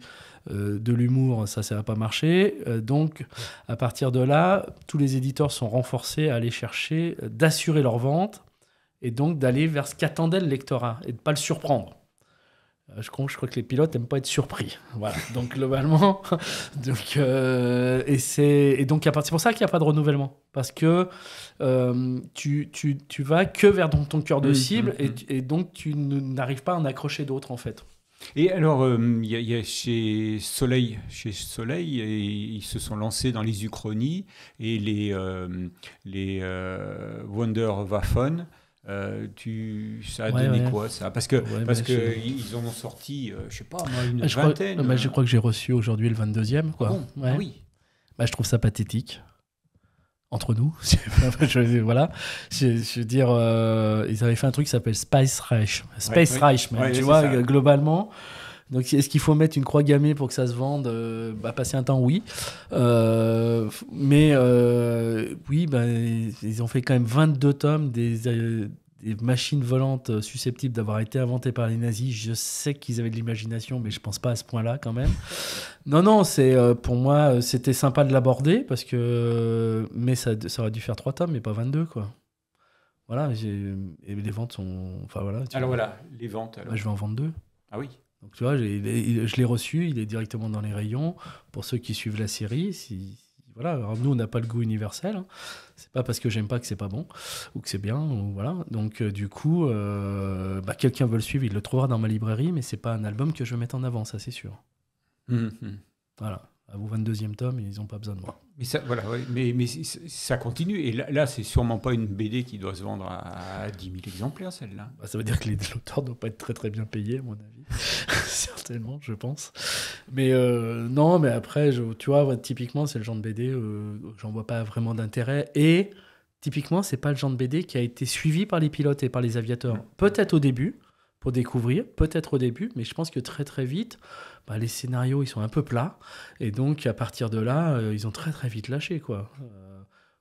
de l'humour, ça va pas marcher. Donc, à partir de là, tous les éditeurs sont renforcés à aller chercher d'assurer leur vente et donc d'aller vers ce qu'attendait le lectorat et de ne pas le surprendre. Je crois que les pilotes n'aiment pas être surpris. Voilà. Donc, globalement, c'est pour ça qu'il n'y a pas de renouvellement. Parce que tu vas que vers ton cœur de cible et donc tu n'arrives pas à en accrocher d'autres, en fait. Et alors, il y a chez Soleil, et ils se sont lancés dans les uchronies et les Wunderwaffen. Ça a donné quoi, ça? Parce que ils en ont sorti, je sais pas, moi, une vingtaine. Je crois que j'ai reçu aujourd'hui le 22e. Quoi. Ah bon? Ouais. Ah oui. Je trouve ça pathétique. Entre nous, voilà. Je veux dire, ils avaient fait un truc qui s'appelle Space Reich. Tu vois, globalement. Donc, est-ce qu'il faut mettre une croix gammée pour que ça se vende? Passer un temps, oui. Mais oui, ils ont fait quand même 22 tomes des machines volantes susceptibles d'avoir été inventées par les nazis. Je sais qu'ils avaient de l'imagination, mais je pense pas à ce point-là quand même. Non, pour moi, c'était sympa de l'aborder, parce que, mais ça aurait dû faire 3 tomes, mais pas 22, quoi. Voilà, et les ventes sont... Enfin, voilà, les ventes. Alors. Je vais en vendre 2. Ah oui. Donc, tu vois, je l'ai reçu, il est directement dans les rayons. Pour ceux qui suivent la série, voilà. Alors, nous, on n'a pas le goût universel. Hein. C'est pas parce que j'aime pas que c'est pas bon ou que c'est bien. Voilà. Donc, du coup, quelqu'un veut le suivre, il le trouvera dans ma librairie, mais c'est pas un album que je vais mettre en avant, ça, c'est sûr. Voilà. À vos 22e tome, ils n'ont pas besoin de moi. Mais ça, mais ça continue. Et là, c'est sûrement pas une BD qui doit se vendre à 10 000 exemplaires, celle-là. Ça veut dire que les auteurs ne doivent pas être très très bien payés, à mon avis. Certainement, je pense. Mais non, mais après, tu vois, typiquement, c'est le genre de BD, j'en vois pas vraiment d'intérêt. Et typiquement, c'est pas le genre de BD qui a été suivi par les pilotes et par les aviateurs. Peut-être au début, pour découvrir, peut-être au début, mais je pense que très très vite, les scénarios, ils sont un peu plats. Et donc, à partir de là, ils ont très très vite lâché, quoi.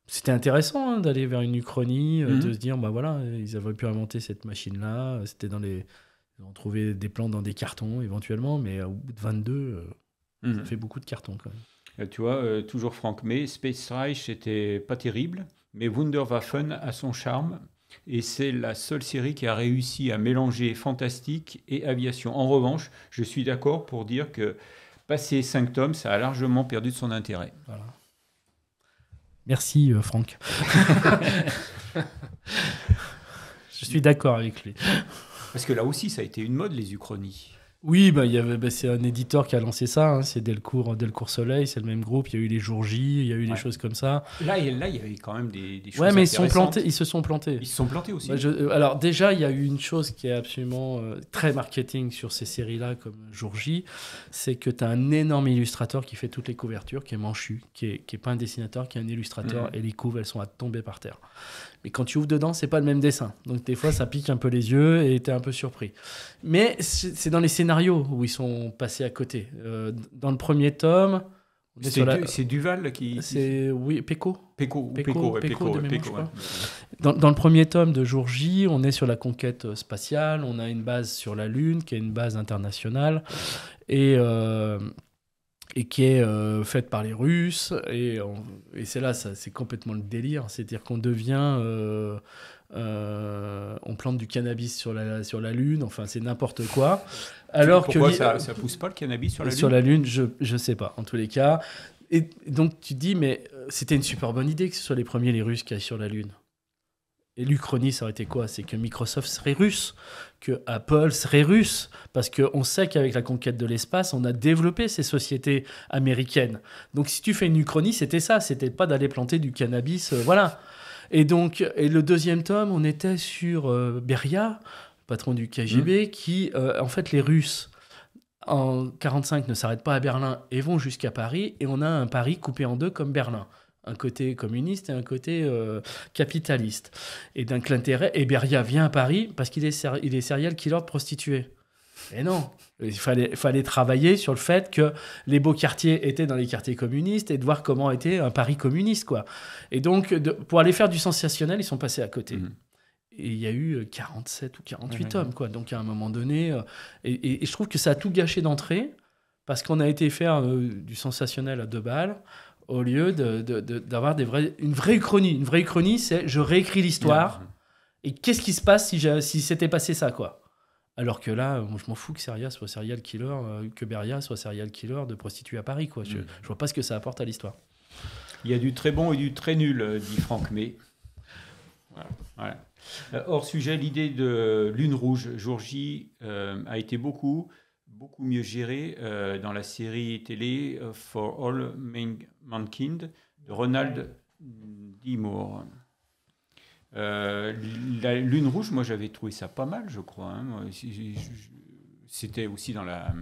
C'était intéressant d'aller vers une uchronie, de se dire, voilà, ils avaient pu inventer cette machine-là. C'était ils ont trouvé des plans dans des cartons, éventuellement, mais au bout de 22, ça fait beaucoup de cartons, quand même. Tu vois, toujours Franck May, Space Reich, c'était pas terrible, mais Wunderwaffen a son charme. Et c'est la seule série qui a réussi à mélanger fantastique et aviation. En revanche, je suis d'accord pour dire que passé 5 tomes, ça a largement perdu de son intérêt. Voilà. Merci Franck. Je suis d'accord avec lui. Parce que là aussi, ça a été une mode, les uchronies. Oui, c'est un éditeur qui a lancé ça. Hein, c'est Delcourt Soleil, c'est le même groupe. Il y a eu les Jours J, il y a eu des choses comme ça. Là, il y avait quand même des choses mais intéressantes. ils se sont plantés. Ils se sont plantés aussi. Alors déjà, il y a eu une chose qui est absolument très marketing sur ces séries-là, comme Jour J, c'est que tu as un énorme illustrateur qui fait toutes les couvertures, qui est Manchu, qui est pas un dessinateur, qui est un illustrateur, et les couves, elles sont à tomber par terre. Mais quand tu ouvres dedans, c'est pas le même dessin. Donc des fois, ça pique un peu les yeux et t'es un peu surpris. Mais c'est dans les scénarios où ils sont passés à côté. Dans le premier tome... C'est Duval qui... Oui, Pecco. Pecco, de mémoire, je crois. Dans le premier tome de Jour J, on est sur la conquête spatiale. On a une base sur la Lune, qui est une base internationale. Et qui est faite par les Russes. Et c'est là, c'est complètement le délire. C'est-à-dire qu'on devient... on plante du cannabis sur la Lune. Enfin, c'est n'importe quoi. Alors pourquoi ça pousse pas le cannabis sur la Lune? Sur la Lune, je sais pas. En tous les cas. Et donc, tu te dis, mais c'était une super bonne idée que ce soit les premiers, les Russes, qui aillent sur la Lune. Et l'Uchronie, ça aurait été quoi? C'est que Microsoft serait russe, que Apple serait russe, parce qu'on sait qu'avec la conquête de l'espace, on a développé ces sociétés américaines. Donc si tu fais une Uchronie, c'était ça, c'était pas d'aller planter du cannabis, voilà. Et donc, et le deuxième tome, on était sur Beria, patron du KGB, qui, en fait, les Russes, en 1945, ne s'arrêtent pas à Berlin et vont jusqu'à Paris, et on a un Paris coupé en deux comme Berlin. Un côté communiste et un côté capitaliste. Et donc l'intérêt, et Beria vient à Paris parce qu'il est, il est serial killer de prostituées. Et non, il fallait travailler sur le fait que les beaux quartiers étaient dans les quartiers communistes et de voir comment était un Paris communiste, quoi. Et donc, pour aller faire du sensationnel, ils sont passés à côté. Et il y a eu 47 ou 48 tomes, quoi. Donc, à un moment donné... et je trouve que ça a tout gâché d'entrée parce qu'on a été faire du sensationnel à 2 balles au lieu d'avoir une vraie uchronie. Une vraie uchronie, c'est je réécris l'histoire et qu'est-ce qui se passe si s'était passé ça, quoi. Alors que là, moi, je m'en fous que Seria soit serial killer, que Beria soit serial killer de prostituées à Paris, quoi. Je vois pas ce que ça apporte à l'histoire. Il y a du très bon et du très nul, dit Franck May. Voilà. Hors sujet, l'idée de Lune Rouge, jour J, a été beaucoup mieux gérée dans la série télé For All Mankind de Ronald D. Moore. La Lune Rouge, moi j'avais trouvé ça pas mal, je crois. C'était aussi dans la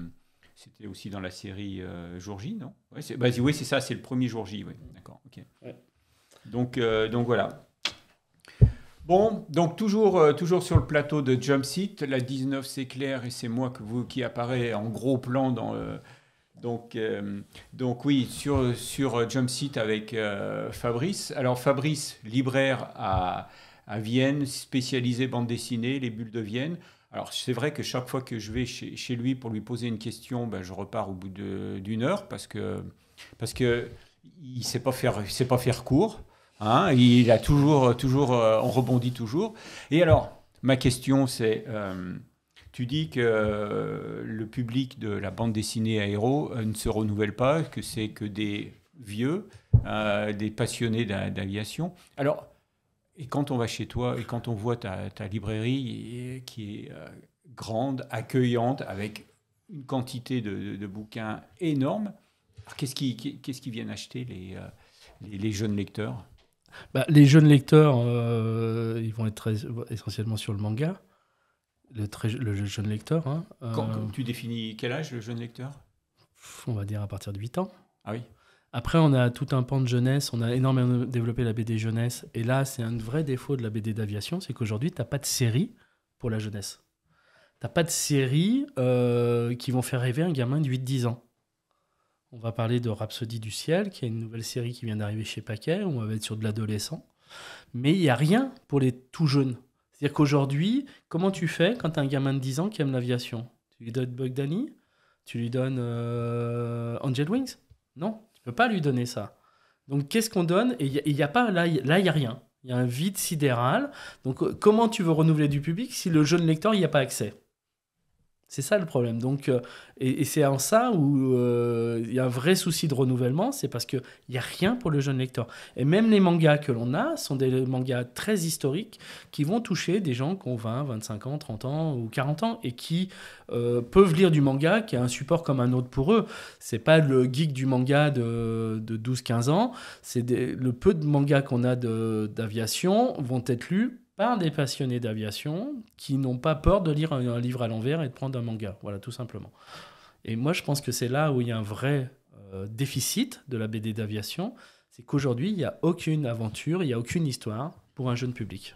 série Jour J, non? Oui, c'est ça, c'est le premier Jour J. Oui. D'accord, ok. Ouais. Donc voilà. Bon, donc toujours sur le plateau de Jump Seat, la 19 c'est clair et c'est moi qui apparaît en gros plan dans donc oui sur Jump Seat avec Fabrice. Alors Fabrice, libraire à Vienne, spécialisé bande dessinée, les bulles de Vienne. Alors c'est vrai que chaque fois que je vais chez lui pour lui poser une question, je repars au bout d'une heure parce que il sait pas faire court. Hein, il a toujours, on rebondit toujours. Et alors, ma question, c'est, tu dis que le public de la bande dessinée à héros ne se renouvelle pas, que c'est que des vieux, des passionnés d'aviation. Alors, et quand on va chez toi et quand on voit ta librairie qui est grande, accueillante, avec une quantité de bouquins énorme, alors qu'est-ce qu'ils viennent acheter les jeunes lecteurs? Les jeunes lecteurs, ils vont être essentiellement sur le manga. Le jeune lecteur. Hein, tu définis quel âge, le jeune lecteur? On va dire à partir de 8 ans. Ah oui. Après, on a tout un pan de jeunesse. On a énormément développé la BD jeunesse. Et là, c'est un vrai défaut de la BD d'aviation, c'est qu'aujourd'hui, tu n'as pas de série pour la jeunesse. Tu n'as pas de série qui vont faire rêver un gamin de 8-10 ans. On va parler de Rhapsodie du ciel, qui est une nouvelle série qui vient d'arriver chez Paquet, où on va être sur de l'adolescent. Mais il n'y a rien pour les tout jeunes. C'est-à-dire qu'aujourd'hui, comment tu fais quand tu as un gamin de 10 ans qui aime l'aviation? Tu lui donnes Bugdani? Tu lui donnes Angel Wings? Non, tu ne peux pas lui donner ça. Donc qu'est-ce qu'on donne? Et il y a pas, là, il n'y a rien. Il y a un vide sidéral. Donc comment tu veux renouveler du public si le jeune lecteur, il n'y a pas accès? C'est ça le problème. Donc, et c'est en ça où il y a un vrai souci de renouvellement, c'est parce qu'il n'y a rien pour le jeune lecteur. Et même les mangas que l'on a sont des mangas très historiques qui vont toucher des gens qui ont 20, 25 ans, 30 ans ou 40 ans et qui peuvent lire du manga qui a un support comme un autre pour eux. C'est pas le geek du manga de 12-15 ans. Le peu de mangas qu'on a d'aviation vont être lus par des passionnés d'aviation qui n'ont pas peur de lire un livre à l'envers et de prendre un manga. Voilà, tout simplement. Et moi, je pense que c'est là où il y a un vrai déficit de la BD d'aviation, c'est qu'aujourd'hui, il n'y a aucune aventure, il n'y a aucune histoire pour un jeune public.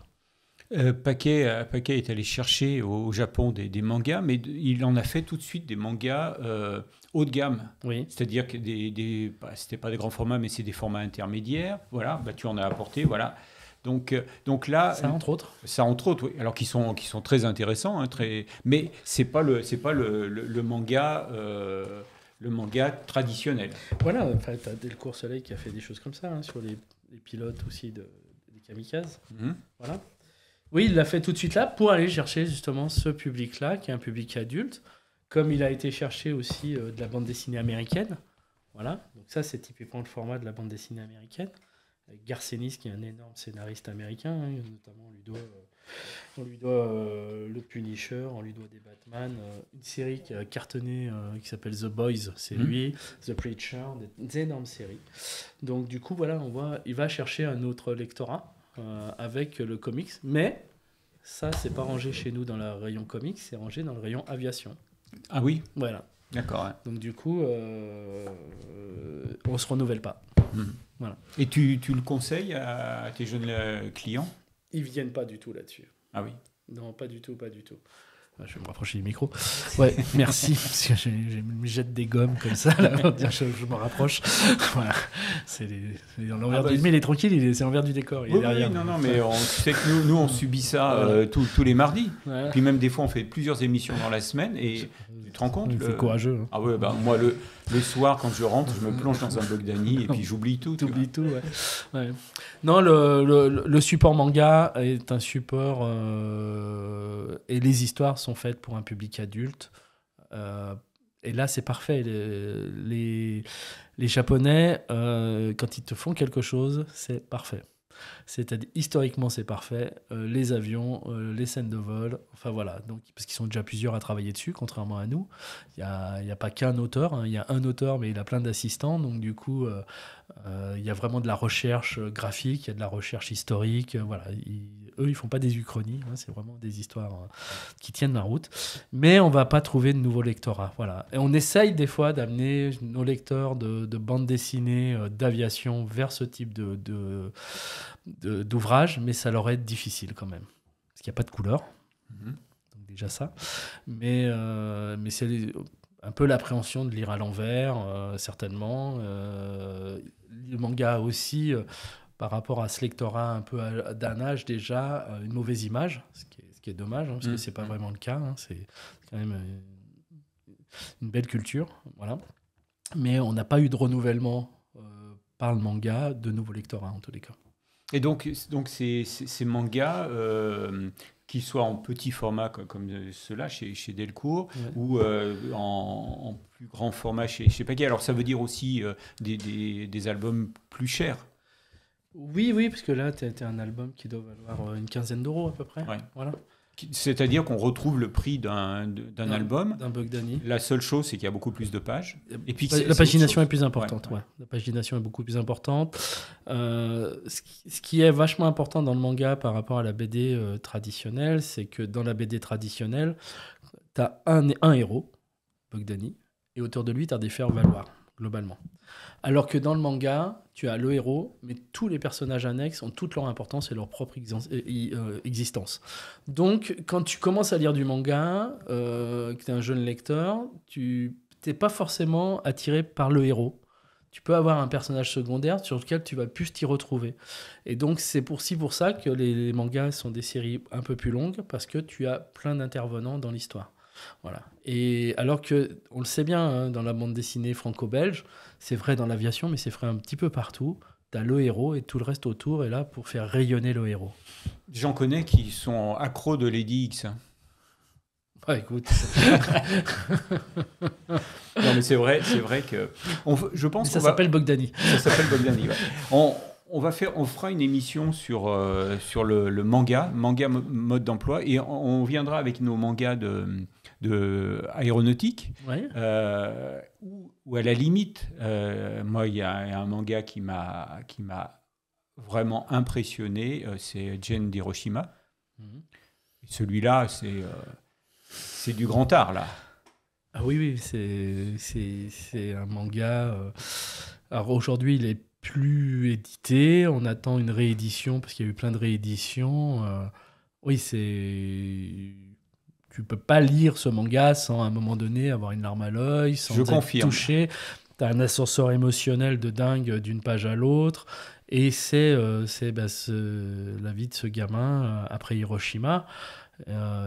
Paquet est allé chercher au Japon des mangas, mais il en a fait tout de suite des mangas haut de gamme. Oui. C'est-à-dire que c'était pas des grands formats, mais c'est des formats intermédiaires. Voilà, tu en as apporté, voilà. Donc là, ça entre autres, oui. Alors qui sont très intéressants, hein, mais c'est pas le manga traditionnel. Voilà, en fait, t'as Delcourt Soleil qui a fait des choses comme ça, hein, sur les pilotes aussi des kamikazes. Mm-hmm. Voilà. Oui, il l'a fait tout de suite là pour aller chercher justement ce public-là, qui est un public adulte, comme il a été cherché aussi de la bande dessinée américaine. Voilà. Donc ça, c'est typiquement le format de la bande dessinée américaine. avec Garcenis, qui est un énorme scénariste américain, hein, notamment on lui doit le Punisher, on lui doit des Batman, une série qui a cartonné qui s'appelle The Boys, c'est lui, The Preacher, des énormes séries. Donc du coup, voilà, il va chercher un autre lectorat avec le comics, mais ça, c'est pas rangé chez nous dans le rayon comics, c'est rangé dans le rayon aviation. Ah oui. Voilà. D'accord. Ouais. Donc du coup, on se renouvelle pas. Voilà. Et tu le conseilles à tes jeunes clients? Ils viennent pas du tout là-dessus. Ah oui. Non, pas du tout. Je vais me rapprocher du micro. Ouais, merci. Parce que je me jette des gommes comme ça. Là, je me rapproche. Voilà. L'envers mais il est tranquille, c'est l'envers du décor. Il est derrière. Oui, non, mais on sait que nous on subit ça tous les mardis. Voilà. Puis même des fois, on fait plusieurs émissions dans la semaine. Et tu te rends compte? C'est courageux. Hein. Ah ouais, moi, le soir, quand je rentre, je me plonge dans un Bogdanì et puis j'oublie tout. T'oublies tout, ouais. Non, le support manga est un support... et les histoires sont faites pour un public adulte. Et là, c'est parfait. Les Japonais, quand ils te font quelque chose, c'est parfait. C'est-à-dire, historiquement, c'est parfait. Les avions, les scènes de vol, enfin voilà. Donc, parce qu'ils sont déjà plusieurs à travailler dessus, contrairement à nous. Il n'y a pas qu'un auteur. Hein. Il y a un auteur, mais il a plein d'assistants. Donc, du coup, il y a vraiment de la recherche graphique, il y a de la recherche historique. Voilà. Eux, ils font pas des uchronies. Hein. C'est vraiment des histoires qui tiennent la route. Mais on va pas trouver de nouveaux lectorats. Voilà. Et on essaye des fois d'amener nos lecteurs de bande dessinée, d'aviation vers ce type d'ouvrage, mais ça leur est difficile quand même. Parce qu'il n'y a pas de couleur. Donc déjà ça. Mais c'est un peu l'appréhension de lire à l'envers, certainement. Le manga aussi, par rapport à ce lectorat un peu d'un âge déjà, une mauvaise image, ce qui est dommage, hein, parce que ce n'est pas vraiment le cas. Hein, c'est quand même une belle culture. Voilà. Mais on n'a pas eu de renouvellement par le manga de nouveaux lectorats, en tous les cas. Et donc ces mangas, qu'ils soient en petit format comme ceux-là chez Delcourt, ou en plus grand format chez Pagay, alors ça veut dire aussi des albums plus chers? Oui, parce que là, tu as un album qui doit valoir une quinzaine d'euros à peu près. Ouais. Voilà. C'est-à-dire qu'on retrouve le prix d'un album. D'un Bogdanì. La seule chose, c'est qu'il y a beaucoup plus de pages. Et puis la pagination est plus importante. Ouais. La pagination est beaucoup plus importante. Ce qui est vachement important dans le manga par rapport à la BD traditionnelle, c'est que dans la BD traditionnelle, tu as un héros, Bogdanì, et autour de lui, tu as des faire-valoir, globalement. Alors que dans le manga, tu as le héros, mais tous les personnages annexes ont toute leur importance et leur propre existence. Donc, quand tu commences à lire du manga, que tu es un jeune lecteur, tu n'es pas forcément attiré par le héros. Tu peux avoir un personnage secondaire sur lequel tu vas plus t'y retrouver. Et donc, c'est pour ça que les mangas sont des séries un peu plus longues, parce que tu as plein d'intervenants dans l'histoire. Voilà. Et alors que, on le sait bien, hein, dans la bande dessinée franco-belge, c'est vrai dans l'aviation, mais c'est vrai un petit peu partout. Tu as le héros et tout le reste autour est là pour faire rayonner le héros. J'en connais qui sont accros de Lady X. Ah, écoute. Non, mais c'est vrai que... je pense ça s'appelle Bogdanì. Ça s'appelle Bogdanì, ouais. On fera une émission sur le manga mode d'emploi, et on viendra avec nos mangas de aéronautique, ouais. Où à la limite, moi, il y a un manga qui m'a vraiment impressionné, c'est Gen d'Hiroshima. Et celui-là, c'est du grand art, là. Ah oui, c'est un manga... Alors aujourd'hui, il est plus édité, on attend une réédition parce qu'il y a eu plein de rééditions. Oui, tu peux pas lire ce manga sans à un moment donné avoir une larme à l'œil, sans être touché. Tu as un ascenseur émotionnel de dingue d'une page à l'autre, et c'est la vie de ce gamin après Hiroshima.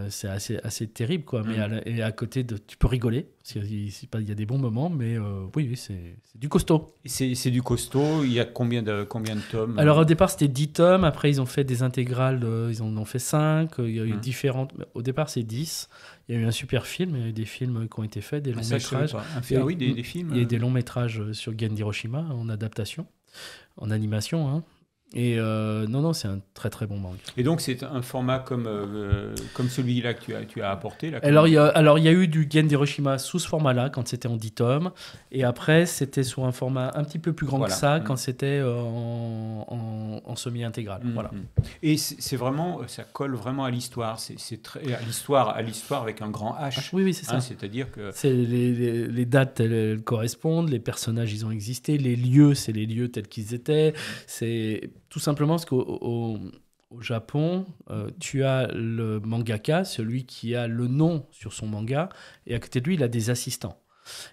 C'est assez terrible, quoi. Mais et à côté tu peux rigoler parce qu'il y a des bons moments, mais oui, c'est du costaud. C'est du costaud. Il y a combien de tomes? Alors au départ c'était 10 tomes, après ils ont fait des intégrales, ils en ont fait 5, il y a eu différentes. Au départ c'est 10. Il y a eu un super film, il y a eu des films qui ont été faits, des longs métrages. Oui, des films. Il y a eu des longs métrages sur Gen d'Hiroshima en adaptation, en animation, hein. Et non, c'est un très très bon manga. Et donc c'est un format comme celui-là que tu as apporté là, Alors il y a eu du Gen d'Hiroshima sous ce format-là quand c'était en 10 tomes, et après c'était sur un format un petit peu plus grand que ça quand c'était en semi-intégral. Voilà. Et c'est vraiment, ça colle vraiment à l'histoire. C'est très à l'histoire avec un grand H. Oui, c'est ça. C'est-à-dire que les dates elles correspondent, les personnages ils ont existé, les lieux c'est les lieux tels qu'ils étaient. C'est tout simplement parce qu'au Japon, tu as le mangaka, celui qui a le nom sur son manga, et à côté de lui, il a des assistants.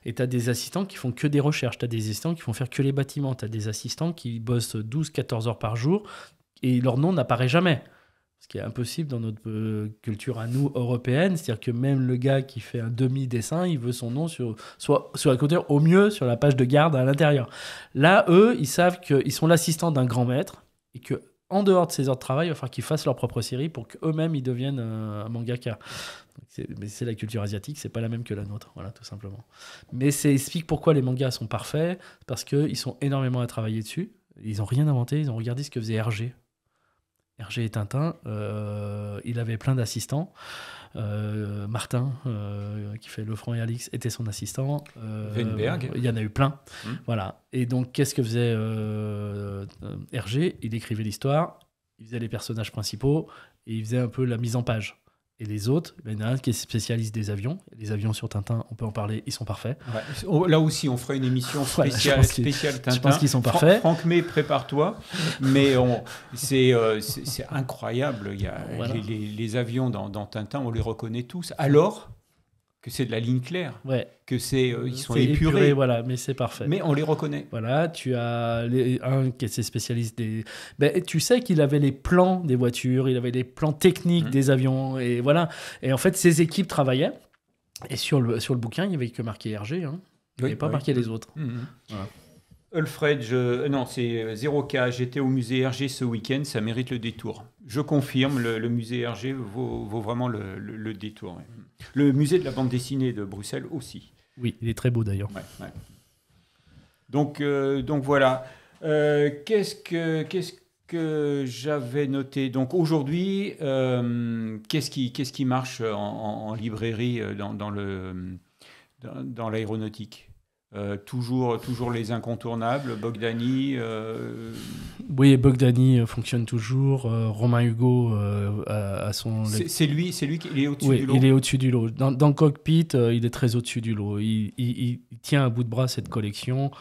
Et tu as des assistants qui font que des recherches, tu as des assistants qui font faire que les bâtiments, tu as des assistants qui bossent 12-14 heures par jour, et leur nom n'apparaît jamais. Ce qui est impossible dans notre culture à nous, européenne, c'est-à-dire que même le gars qui fait un demi-dessin, il veut son nom soit sur la côté, au mieux sur la page de garde à l'intérieur. Là, eux, ils savent qu'ils sont l'assistant d'un grand maître, et que en dehors de ces heures de travail, il va falloir qu'ils fassent leur propre série pour qu'eux-mêmes ils deviennent un mangaka. Mais c'est la culture asiatique, c'est pas la même que la nôtre, voilà, tout simplement. Mais ça explique pourquoi les mangas sont parfaits, parce qu'ils sont énormément à travailler dessus. Ils n'ont rien inventé, ils ont regardé ce que faisait Hergé. Hergé et Tintin, il avait plein d'assistants. Martin, qui fait Lefranc et Alix, était son assistant. Weinberg. Il y en a eu plein. Voilà. Et donc, qu'est-ce que faisait Hergé ? Il écrivait l'histoire, il faisait les personnages principaux, et il faisait un peu la mise en page. Et les autres, il y en a un qui est spécialiste des avions. Les avions sur Tintin, on peut en parler, ils sont parfaits. Ouais. Là aussi, on fera une émission spéciale Tintin. Je pense qu'ils sont parfaits. Franck May, prépare-toi. Mais c'est incroyable. Les avions dans Tintin, on les reconnaît tous. Alors que c'est de la ligne claire, que ils sont épurés, voilà, mais c'est parfait. Mais on les reconnaît. Voilà, tu as un qui est spécialiste des. Tu sais qu'il avait les plans des voitures, il avait les plans techniques des avions, et voilà. Et en fait, ces équipes travaillaient. Et sur le bouquin, il n'y avait que marqué Hergé, hein. Il n'y avait pas marqué les autres. Voilà. Ulfred, non, c'est 0K. J'étais au musée Hergé ce week-end, ça mérite le détour. Je confirme, le musée Hergé vaut vraiment le détour. Ouais. Le musée de la bande dessinée de Bruxelles aussi. Oui, il est très beau d'ailleurs. Ouais. Donc voilà. Qu'est-ce que j'avais noté ? Donc aujourd'hui, qu'est-ce qui marche en librairie dans l'aéronautique ? Toujours les incontournables, Bogdani. Oui, Bogdani fonctionne toujours. Romain Hugo a son. C'est lui qui est au-dessus du lot. Il est au-dessus du lot. Dans Cockpit, il est très au-dessus du lot. Il tient à bout de bras cette collection.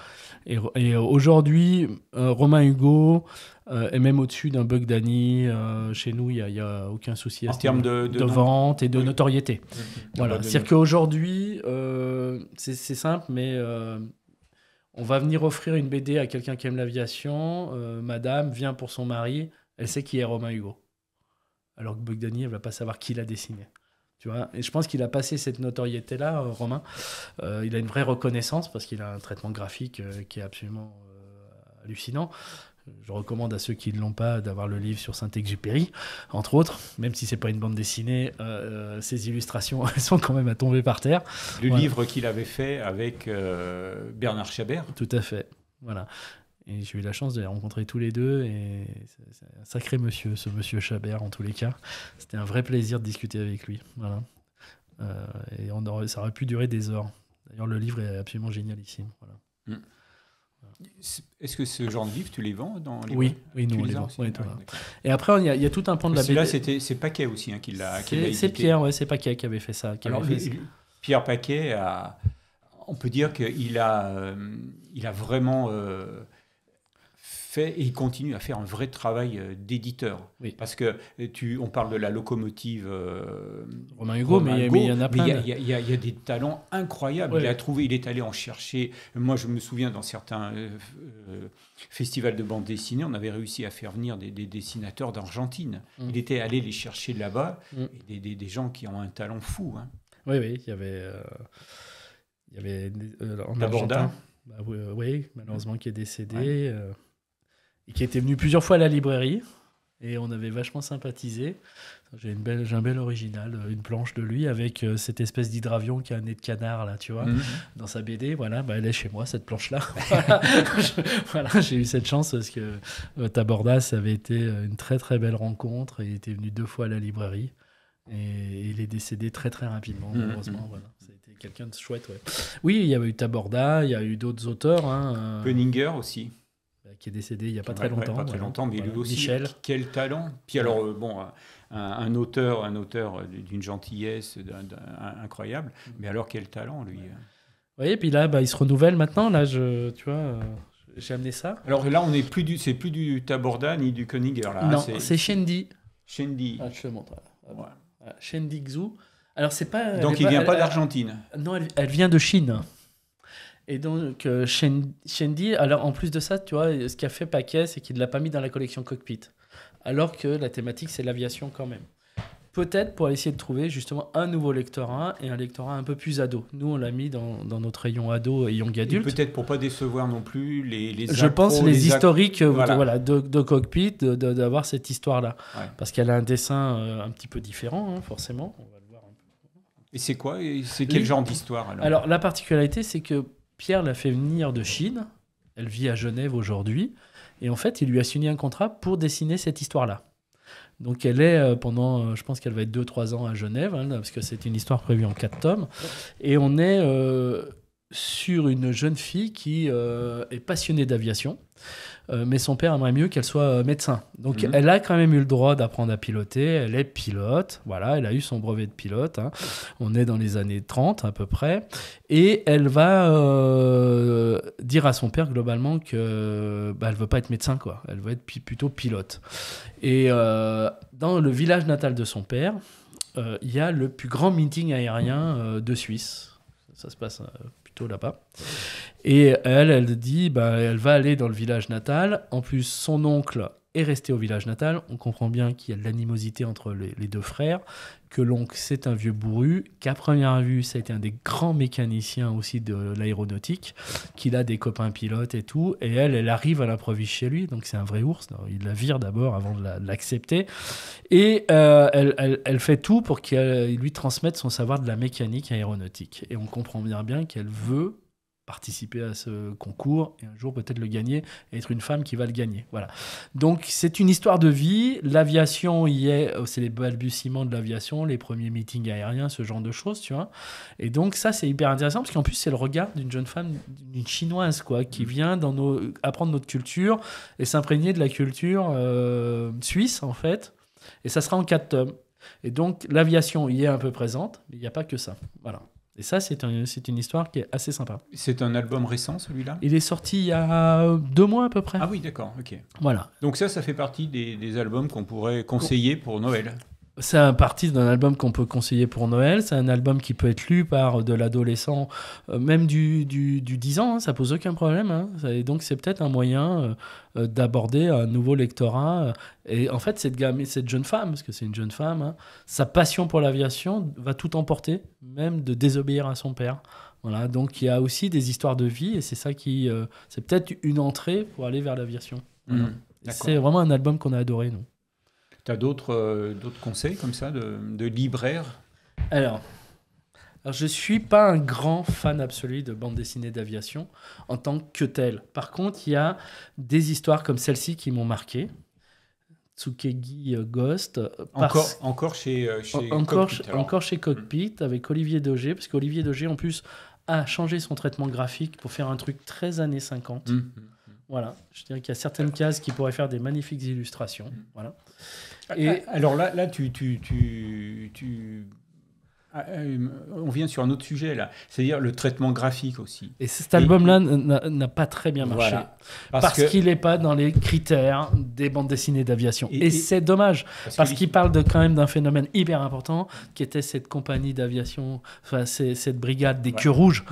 Et aujourd'hui, Romain Hugo est même au-dessus d'un Bogdani. Chez nous, il n'y a aucun souci en termes de vente et de notoriété. Voilà. C'est-à-dire qu'aujourd'hui, c'est simple, mais on va venir offrir une BD à quelqu'un qui aime l'aviation. Madame vient pour son mari, elle sait qui est Romain Hugo. Alors que Bogdani, elle ne va pas savoir qui l'a dessiné. Tu vois, et je pense qu'il a passé cette notoriété-là, Romain. Il a une vraie reconnaissance parce qu'il a un traitement graphique qui est absolument hallucinant. Je recommande à ceux qui ne l'ont pas d'avoir le livre sur Saint-Exupéry, entre autres, même si ce n'est pas une bande dessinée, ces illustrations elles sont quand même à tomber par terre. Le livre qu'il avait fait avec Bernard Chabert. Tout à fait, voilà. Et j'ai eu la chance de les rencontrer tous les deux, et c'est un sacré monsieur, ce monsieur Chabert, en tous les cas. C'était un vrai plaisir de discuter avec lui, voilà. Et ça aurait pu durer des heures. D'ailleurs, le livre est absolument génialissime, voilà. Est-ce que ce genre de livre, tu les vends dans les Oui, nous on les vend. Oui, et après, il y a tout un pan de la BD. Là, c'est Paquet aussi qui l'a édité. C'est Pierre, c'est Paquet qui avait fait ça. Pierre Paquet, on peut dire qu'il a vraiment fait, et il continue à faire un vrai travail d'éditeur. Oui. Parce que on parle de la locomotive Romain Hugo, mais il y en a plein. Il y a des talents incroyables. Ouais. Il est allé en chercher. Moi, je me souviens, dans certains festivals de bande dessinée, on avait réussi à faire venir des dessinateurs d'Argentine. Il était allé les chercher là-bas, et des gens qui ont un talent fou. Hein. Oui, il y avait en Argentin. Oui, malheureusement, qui est décédé. Et qui était venu plusieurs fois à la librairie. Et on avait vachement sympathisé. J'ai un bel original, une planche de lui avec cette espèce d'hydravion qui a un nez de canard, là, tu vois, dans sa BD. Voilà, elle est chez moi, cette planche-là. Voilà, j'ai eu cette chance parce que Tabordas avait été une très très belle rencontre. Il était venu 2 fois à la librairie et il est décédé très très rapidement, malheureusement. Voilà. C'était quelqu'un de chouette, ouais. Oui, il y avait eu Taborda, il y a eu d'autres auteurs. Penninger aussi. Qui est décédé il n'y a pas très longtemps. Pas très longtemps, mais lui aussi, Michel. Quel talent. Puis alors, un auteur d'une gentillesse incroyable, mais alors quel talent, lui. Oui, et puis là, il se renouvelle maintenant. Là, tu vois, j'ai amené ça. Alors là, c'est plus du Taborda ni du Penninger. Là, non, c'est Shendi. Shendi. Ah, je te montre. Voilà. Shendi Xu. Alors, c'est pas... Donc, il ne vient pas d'Argentine. Non, elle vient de Chine. Et donc, Shendi, alors en plus de ça, tu vois, ce qu'a fait Paquet, c'est qu'il ne l'a pas mis dans la collection Cockpit. Alors que la thématique, c'est l'aviation quand même. Peut-être pour essayer de trouver justement un nouveau lectorat et un lectorat un peu plus ado. Nous, on l'a mis dans notre rayon ado et young adulte. Et peut-être pour ne pas décevoir non plus les je pense les historiques de Cockpit, d'avoir cette histoire-là. Ouais. Parce qu'elle a un dessin un petit peu différent, forcément. On va le voir un peu. Et c'est quoi ? C'est quel genre d'histoire alors, la particularité, c'est que Pierre l'a fait venir de Chine. Elle vit à Genève aujourd'hui. Et en fait, il lui a signé un contrat pour dessiner cette histoire-là. Donc, elle est pendant, je pense qu'elle va être 2-3 ans à Genève, parce que c'est une histoire prévue en 4 tomes. Et on est sur une jeune fille qui est passionnée d'aviation. Mais son père aimerait mieux qu'elle soit médecin. Donc, elle a quand même eu le droit d'apprendre à piloter. Elle est pilote. Voilà, elle a eu son brevet de pilote. On est dans les années 30 à peu près. Et elle va dire à son père globalement qu'elle ne veut pas être médecin, quoi. Elle veut être plutôt pilote. Et dans le village natal de son père, il y a le plus grand meeting aérien de Suisse. Ça se passe plutôt là-bas. Et elle dit, elle va aller dans le village natal. En plus, son oncle est resté au village natal. On comprend bien qu'il y a de l'animosité entre les 2 frères, que l'oncle, c'est un vieux bourru, qu'à première vue, ça a été un des grands mécaniciens aussi de l'aéronautique, qu'il a des copains pilotes et tout. Et elle arrive à l'improviste chez lui, donc c'est un vrai ours. Il la vire d'abord avant de l'accepter. Et elle fait tout pour qu'il lui transmette son savoir de la mécanique aéronautique. Et on comprend bien qu'elle veut participer à ce concours et un jour peut-être le gagner et être une femme qui va le gagner. Voilà. Donc c'est une histoire de vie. L'aviation c'est les balbutiements de l'aviation, les premiers meetings aériens, ce genre de choses, tu vois. Et donc ça c'est hyper intéressant parce qu'en plus c'est le regard d'une jeune femme, d'une chinoise quoi, qui vient apprendre notre culture et s'imprégner de la culture suisse en fait. Et ça sera en 4 tomes. Et donc l'aviation y est un peu présente, mais il n'y a pas que ça. Voilà. Et ça, c'est une histoire qui est assez sympa. C'est un album récent, celui-là ? Il est sorti il y a 2 mois à peu près. Ah oui, d'accord, ok. Voilà. Donc ça fait partie des albums qu'on pourrait conseiller pour Noël. C'est un partie d'un album qu'on peut conseiller pour Noël. C'est un album qui peut être lu par de l'adolescent, même du 10 ans, ça pose aucun problème. Et donc, c'est peut-être un moyen d'aborder un nouveau lectorat. Et en fait, cette jeune femme, parce que c'est une jeune femme, sa passion pour l'aviation va tout emporter, même de désobéir à son père. Voilà, donc il y a aussi des histoires de vie et c'est ça c'est peut-être une entrée pour aller vers l'aviation. Voilà. C'est vraiment un album qu'on a adoré, nous. Tu as d'autres conseils comme ça de libraires ? Alors, je ne suis pas un grand fan absolu de bande dessinée d'aviation en tant que tel. Par contre, il y a des histoires comme celle-ci qui m'ont marqué. Tsukegi Ghost. Encore chez Cockpit. Encore chez Cockpit avec Olivier Daugé, parce qu'Olivier Daugé, en plus, a changé son traitement graphique pour faire un truc très années 50. Voilà, je dirais qu'il y a certaines cases qui pourraient faire des magnifiques illustrations. Voilà. Et alors là, on vient sur un autre sujet là, c'est-à-dire le traitement graphique aussi. Et cet album-là n'a pas très bien marché, voilà, parce qu'il n'est pas dans les critères des bandes dessinées d'aviation. Et c'est dommage, parce qu'il parle quand même d'un phénomène hyper important, qui était cette compagnie d'aviation, cette brigade des queues rouges,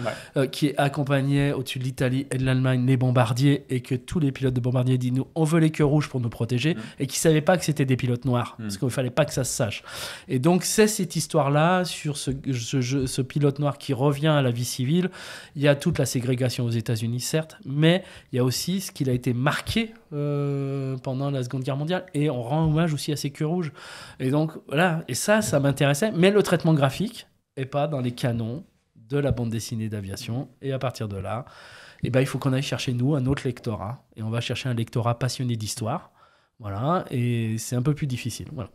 qui accompagnait au-dessus de l'Italie et de l'Allemagne les bombardiers, et que tous les pilotes de bombardiers disent « nous, on veut les queues rouges pour nous protéger », et qui ne savaient pas que c'était des pilotes noirs, parce qu'il ne fallait pas que ça se sache. Et donc c'est cette histoire-là sur sur ce pilote noir qui revient à la vie civile. Il y a toute la ségrégation aux États-Unis, certes, mais il y a aussi ce qu'il a été marqué pendant la Seconde Guerre mondiale. Et on rend hommage aussi à ces queues rouges. Et donc, voilà. Et ça m'intéressait. Mais le traitement graphique n'est pas dans les canons de la bande dessinée d'aviation. Et à partir de là, il faut qu'on aille chercher, nous, un autre lectorat. Et on va chercher un lectorat passionné d'histoire. Voilà. Et c'est un peu plus difficile. Voilà.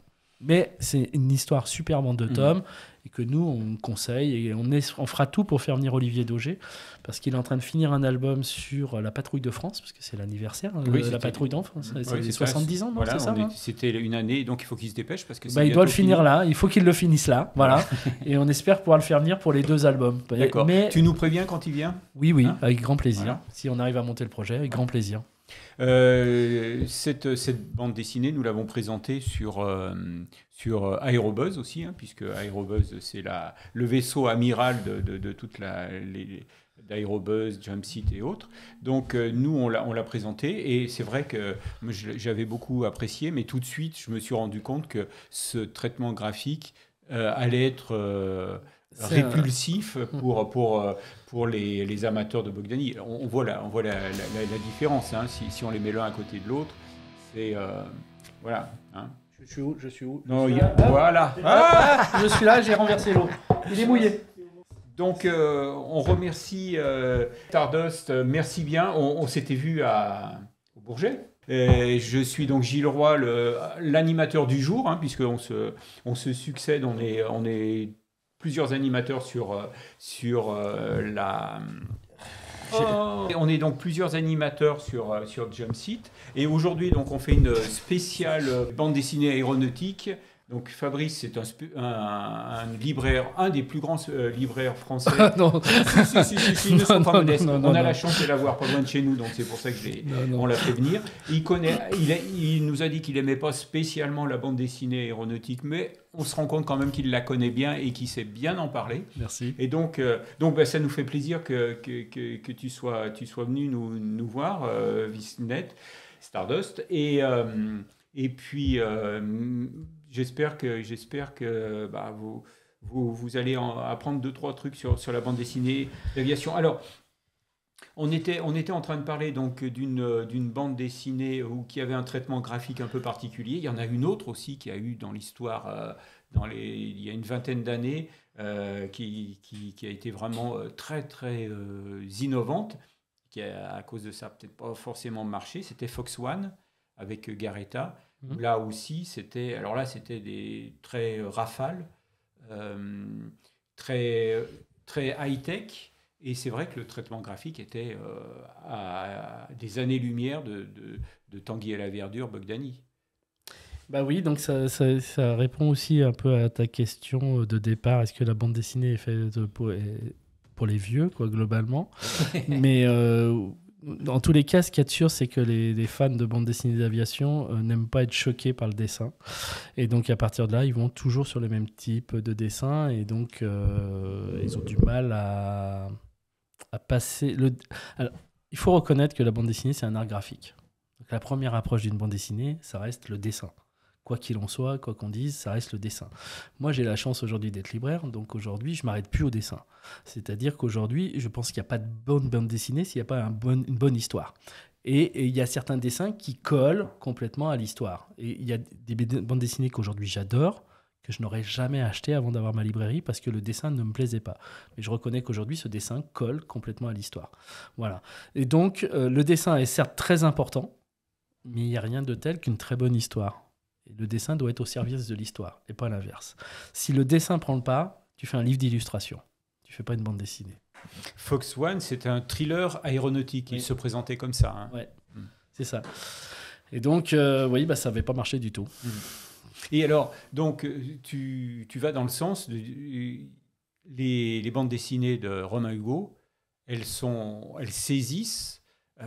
Mais c'est une histoire superbe en 2 tomes et que nous, on conseille. Et on fera tout pour faire venir Olivier Daugé parce qu'il est en train de finir un album sur la Patrouille de France, parce que c'est l'anniversaire de la Patrouille de France. C'est 70 ans, non, voilà, c'est ça, c'était une année, donc il faut qu'il se dépêche. Parce que il doit le finir là. Il faut qu'il le finisse là. Voilà. Et on espère pouvoir le faire venir pour les 2 albums. D'accord. Mais... Tu nous préviens quand il vient ? Oui, avec grand plaisir. Voilà. Si on arrive à monter le projet, avec grand plaisir. Cette bande dessinée, nous l'avons présentée sur Aérobuzz aussi, puisque Aérobuzz, c'est le vaisseau amiral de toute d'Aérobuzz, Jumpseat et autres. Donc nous, on l'a présenté, et c'est vrai que j'avais beaucoup apprécié, mais tout de suite, je me suis rendu compte que ce traitement graphique allait être... répulsif pour les amateurs de Bogdani. On voit la différence, si on les met l'un à côté de l'autre. C'est voilà. Je suis où Non, voilà. Je suis là, j'ai renversé l'eau. Il est mouillé. Donc on remercie Stardust. Merci bien. On s'était vu au Bourget. Et je suis donc Gilles Roy, l'animateur du jour, puisqu'on se succède. On est plusieurs animateurs sur la... On est donc plusieurs animateurs sur Jumpseat. Et aujourd'hui, donc, on fait une spéciale bande dessinée aéronautique. Donc Fabrice, c'est un libraire, un des plus grands libraires français. Non. Si, ils ne sont pas modestes. On a la chance de l'avoir pas loin de chez nous, donc c'est pour ça que on l'a fait venir. Il nous a dit qu'il n'aimait pas spécialement la bande dessinée aéronautique, mais on se rend compte quand même qu'il la connaît bien et qu'il sait bien en parler. Merci. Et donc ça nous fait plaisir que tu sois venu nous voir, Visnet, Stardust. Et puis... J'espère que vous allez apprendre 2-3 trucs sur la bande dessinée d'aviation. Alors, on était en train de parler donc d'une bande dessinée qui avait un traitement graphique un peu particulier. Il y en a une autre aussi qui a eu dans l'histoire, il y a une vingtaine d'années, qui a été vraiment très, très innovante, qui a, à cause de ça, peut-être pas forcément marché. C'était Fox One avec Garetta. Là aussi, c'était des traits rafales, très, très high-tech, et c'est vrai que le traitement graphique était à des années-lumière de Tanguy et la Verdure, Bogdani. Bah oui, donc ça répond aussi un peu à ta question de départ. Est-ce que la bande dessinée est faite pour les vieux, quoi, globalement? Mais... dans tous les cas, ce qu'il y a de sûr, c'est que les fans de bande dessinée d'aviation n'aiment pas être choqués par le dessin. Et donc, à partir de là, ils vont toujours sur le même type de dessin. Et donc, ils ont du mal à passer... Alors, il faut reconnaître que la bande dessinée, c'est un art graphique. Donc, la première approche d'une bande dessinée, ça reste le dessin. Quoi qu'il en soit, quoi qu'on dise, ça reste le dessin. Moi, j'ai la chance aujourd'hui d'être libraire, donc aujourd'hui, je ne m'arrête plus au dessin. C'est-à-dire qu'aujourd'hui, je pense qu'il n'y a pas de bonne bande dessinée s'il n'y a pas une bonne histoire. Et il y a certains dessins qui collent complètement à l'histoire. Et il y a des bandes dessinées qu'aujourd'hui j'adore, que je n'aurais jamais acheté avant d'avoir ma librairie parce que le dessin ne me plaisait pas. Mais je reconnais qu'aujourd'hui, ce dessin colle complètement à l'histoire. Voilà. Et donc, le dessin est certes très important, mais il n'y a rien de tel qu'une très bonne histoire. Et le dessin doit être au service de l'histoire, et pas l'inverse. Si le dessin prend le pas, tu fais un livre d'illustration. Tu fais pas une bande dessinée. Fox One, c'est un thriller aéronautique. Il se présentait comme ça. Ouais, c'est ça. Et donc, ça n'avait pas marché du tout. Et alors, donc, tu vas dans le sens de les bandes dessinées de Romain Hugo. Elles saisissent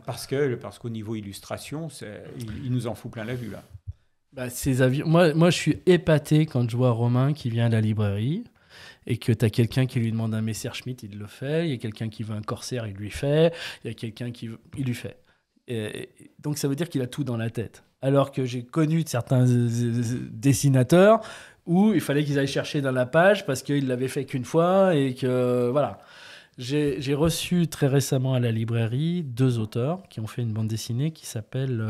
parce qu'au niveau illustration, il nous en fout plein la vue là. Ces avions... moi, je suis épaté quand je vois Romain qui vient à la librairie et que tu as quelqu'un qui lui demande un Messerschmitt, il le fait. Il y a quelqu'un qui veut un Corsair, il lui fait. Il y a quelqu'un il lui fait. Et donc, ça veut dire qu'il a tout dans la tête. Alors que j'ai connu certains dessinateurs où il fallait qu'ils aillent chercher dans la page parce qu'ils l'avaient fait qu'une fois et que voilà. J'ai reçu très récemment à la librairie 2 auteurs qui ont fait une bande dessinée qui s'appelle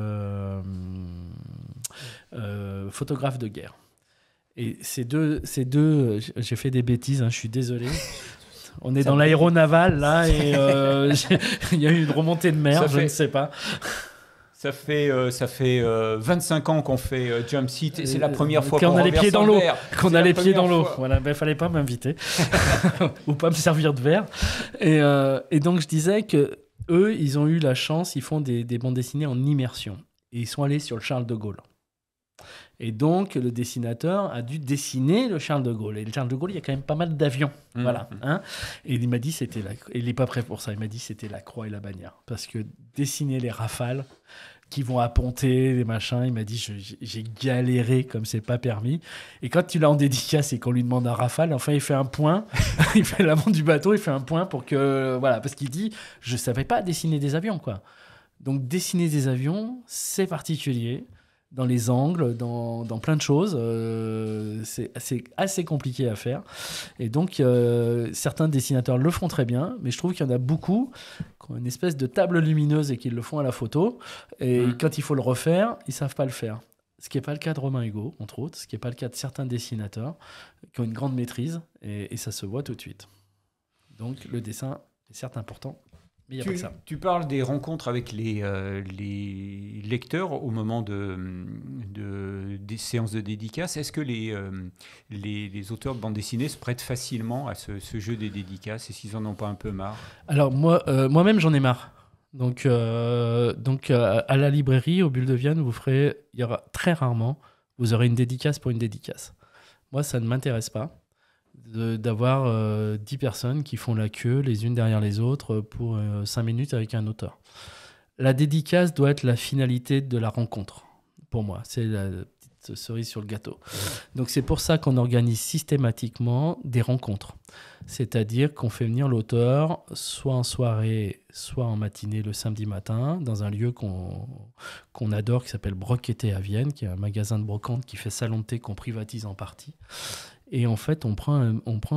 Photographe de guerre. Et ces deux, j'ai fait des bêtises, hein, je suis désolé. On est dans l'aéronaval là et il y a eu une remontée de mer, je ne sais pas. Ça fait 25 ans qu'on fait Jump Seat et c'est la première fois qu'on a les pieds dans l'eau. Qu'on a les pieds dans l'eau. Voilà, fallait pas m'inviter ou pas me servir de verre. Et donc je disais que eux, ils ont eu la chance, ils font des bandes dessinées en immersion et ils sont allés sur le Charles de Gaulle. Et donc, le dessinateur a dû dessiner le Charles de Gaulle. Et le Charles de Gaulle, il y a quand même pas mal d'avions. Voilà. Hein. Et il m'a dit, il n'est pas prêt pour ça. Il m'a dit, c'était la croix et la bannière. Parce que dessiner les rafales qui vont apponter, les machins, il m'a dit, j'ai galéré comme c'est pas permis. Et quand tu l'as en dédicace et qu'on lui demande un rafale, enfin, il fait un point. Il fait l'avant du bateau, il fait un point pour que... Voilà, parce qu'il dit, je savais pas dessiner des avions, quoi. Donc, dessiner des avions, c'est particulier. Dans les angles, dans plein de choses. C'est assez compliqué à faire. Et donc, certains dessinateurs le font très bien, mais je trouve qu'il y en a beaucoup qui ont une espèce de table lumineuse et qui le font à la photo. Et quand il faut le refaire, ils ne savent pas le faire. Ce qui n'est pas le cas de Romain Hugo, entre autres, ce qui n'est pas le cas de certains dessinateurs qui ont une grande maîtrise, et ça se voit tout de suite. Donc, le dessin est certes important. Mais tu parles des rencontres avec les lecteurs au moment des séances de dédicaces. Est-ce que les auteurs de bande dessinée se prêtent facilement à ce jeu des dédicaces? Est-ce qu'ils en ont pas un peu marre? Alors moi-même j'en ai marre. Donc à la librairie, au Bulle de Vienne, il y aura très rarement, vous aurez une dédicace pour une dédicace. Moi ça ne m'intéresse pas. D'avoir 10 personnes qui font la queue les unes derrière les autres pour 5 minutes avec un auteur. La dédicace doit être la finalité de la rencontre, pour moi. C'est la petite cerise sur le gâteau. Donc c'est pour ça qu'on organise systématiquement des rencontres. C'est-à-dire qu'on fait venir l'auteur soit en soirée, soit en matinée le samedi matin, dans un lieu qu'on adore, qui s'appelle Broqueté à Vienne, qui est un magasin de brocante qui fait salon de thé qu'on privatise en partie. Et en fait, on prend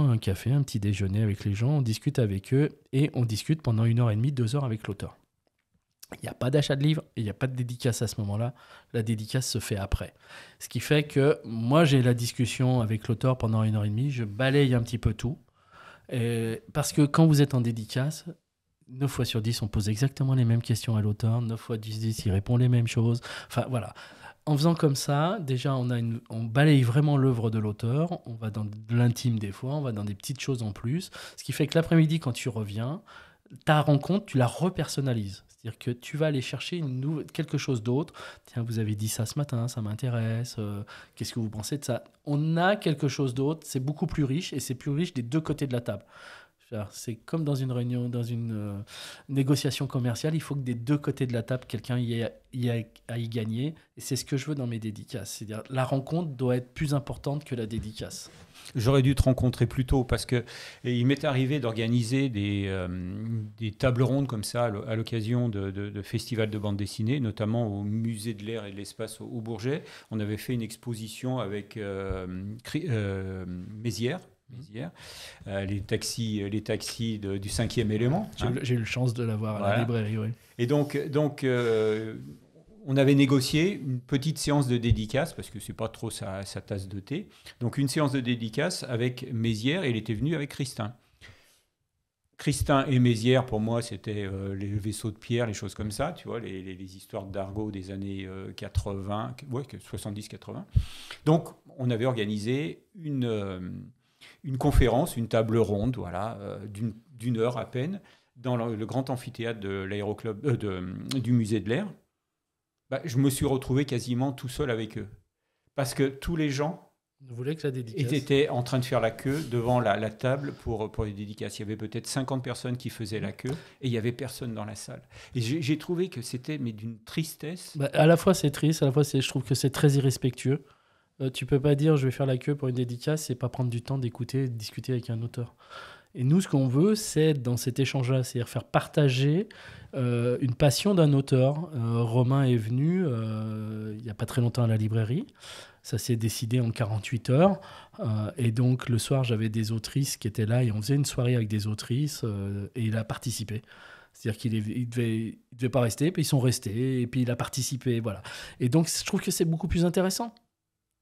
un café, un petit déjeuner avec les gens, on discute avec eux et on discute pendant 1h30, 2 heures avec l'auteur. Il n'y a pas d'achat de livre et il n'y a pas de dédicace à ce moment-là. La dédicace se fait après. Ce qui fait que moi, j'ai la discussion avec l'auteur pendant 1h30, je balaye un petit peu tout. Parce que quand vous êtes en dédicace, 9 fois sur 10, on pose exactement les mêmes questions à l'auteur. 9 fois 10, il répond les mêmes choses. Enfin, voilà. En faisant comme ça, déjà, on balaye vraiment l'œuvre de l'auteur, on va dans de l'intime des fois, on va dans des petites choses en plus, ce qui fait que l'après-midi, quand tu reviens, ta rencontre, tu la repersonnalises. C'est-à-dire que tu vas aller chercher quelque chose d'autre. Tiens, vous avez dit ça ce matin, ça m'intéresse. Qu'est-ce que vous pensez de ça? On a quelque chose d'autre, c'est beaucoup plus riche, et c'est plus riche des deux côtés de la table. C'est comme dans une réunion, dans une négociation commerciale, il faut que des deux côtés de la table, quelqu'un y ait à y gagner. Et c'est ce que je veux dans mes dédicaces. C'est-à-dire la rencontre doit être plus importante que la dédicace. J'aurais dû te rencontrer plus tôt parce qu'il m'est arrivé d'organiser des tables rondes comme ça à l'occasion de festivals de bande dessinée, notamment au Musée de l'Air et de l'Espace au Bourget. On avait fait une exposition avec Mézières. Les taxis du 5e élément. J'ai eu la chance de l'avoir à la librairie, oui. Et donc on avait négocié une petite séance de dédicace, parce que c'est pas trop sa tasse de thé. Donc une séance de dédicace avec Mézières, et il était venu avec Christin. Christin et Mézières, pour moi, c'était les vaisseaux de pierre, les choses comme ça, tu vois, les histoires d'argot des années 80, ouais, 70-80. Donc on avait organisé une conférence, une table ronde, voilà, d'une heure à peine, dans le grand amphithéâtre de l'aéroclub, du Musée de l'Air. Je me suis retrouvé quasiment tout seul avec eux. Parce que tous les gens étaient en train de faire la queue devant la table pour les dédicaces. Il y avait peut-être 50 personnes qui faisaient la queue et il n'y avait personne dans la salle. Et j'ai trouvé que c'était d'une tristesse. À la fois c'est triste, à la fois je trouve que c'est très irrespectueux. Tu peux pas dire je vais faire la queue pour une dédicace et pas prendre du temps d'écouter et de discuter avec un auteur. Et nous, ce qu'on veut, c'est dans cet échange-là, c'est-à-dire faire partager une passion d'un auteur. Romain est venu il n'y a pas très longtemps à la librairie. Ça s'est décidé en 48 heures. Et donc, le soir, j'avais des autrices qui étaient là et on faisait une soirée avec des autrices et il a participé. C'est-à-dire qu'il devait pas rester, puis ils sont restés et puis il a participé. Voilà. Et donc, je trouve que c'est beaucoup plus intéressant.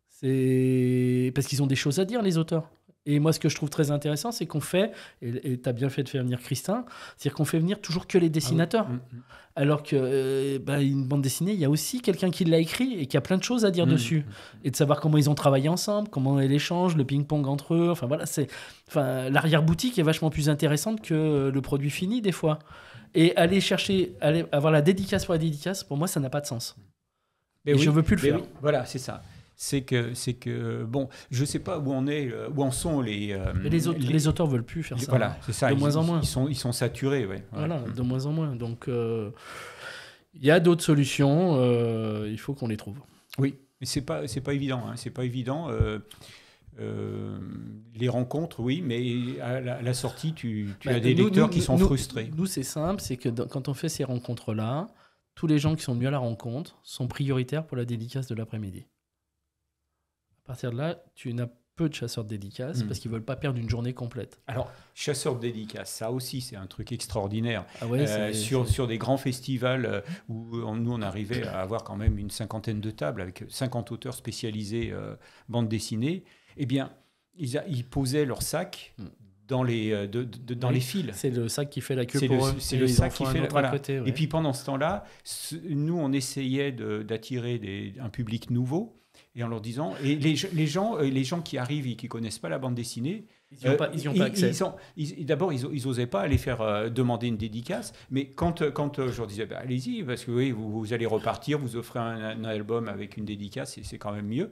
C'est parce qu'ils ont des choses à dire, les auteurs. Et moi, ce que je trouve très intéressant, c'est qu'on fait, et tu as bien fait de faire venir Christin, c'est-à-dire qu'on fait venir toujours que les dessinateurs. Alors que une bande dessinée, il y a aussi quelqu'un qui l'a écrit et qui a plein de choses à dire dessus. Et de savoir comment ils ont travaillé ensemble, comment ils échangent, le ping-pong entre eux. Enfin, voilà, l'arrière-boutique est vachement plus intéressante que le produit fini, des fois. Et avoir la dédicace pour la dédicace, pour moi, ça n'a pas de sens. Et je ne veux plus le faire. Oui. Voilà, c'est ça. C'est que bon, je sais pas où en sont les. Les auteurs veulent plus faire ça. Voilà, c'est ça. De moins en moins. Ils sont saturés, ouais. Voilà, de moins en moins. Donc, il y a d'autres solutions. Il faut qu'on les trouve. Oui, mais c'est pas évident. Hein, c'est pas évident. Les rencontres, oui, mais à la sortie, tu as des lecteurs qui sont frustrés. Nous, c'est simple, c'est que quand on fait ces rencontres-là, tous les gens qui sont venus à la rencontre sont prioritaires pour la dédicace de l'après-midi. À partir de là, tu n'as peu de chasseurs de dédicaces parce qu'ils ne veulent pas perdre une journée complète. Alors, chasseurs de dédicaces, ça aussi, c'est un truc extraordinaire. Ah ouais, sur des grands festivals où nous, on arrivait à avoir quand même une cinquantaine de tables avec 50 auteurs spécialisés bande dessinée, eh bien, ils posaient leur sac dans les fils. C'est le sac qui fait la queue pour eux. C'est le sac qui fait la voilà. Côté, ouais. Et puis, pendant ce temps-là, nous, on essayait d'attirer un public nouveau. Et en leur disant, et les gens qui arrivent et qui connaissent pas la bande dessinée, ils n'y ont pas accès. D'abord, ils osaient pas aller faire demander une dédicace, mais quand je leur disais, allez-y, parce que oui, vous allez repartir, vous offrez un album avec une dédicace, et c'est quand même mieux.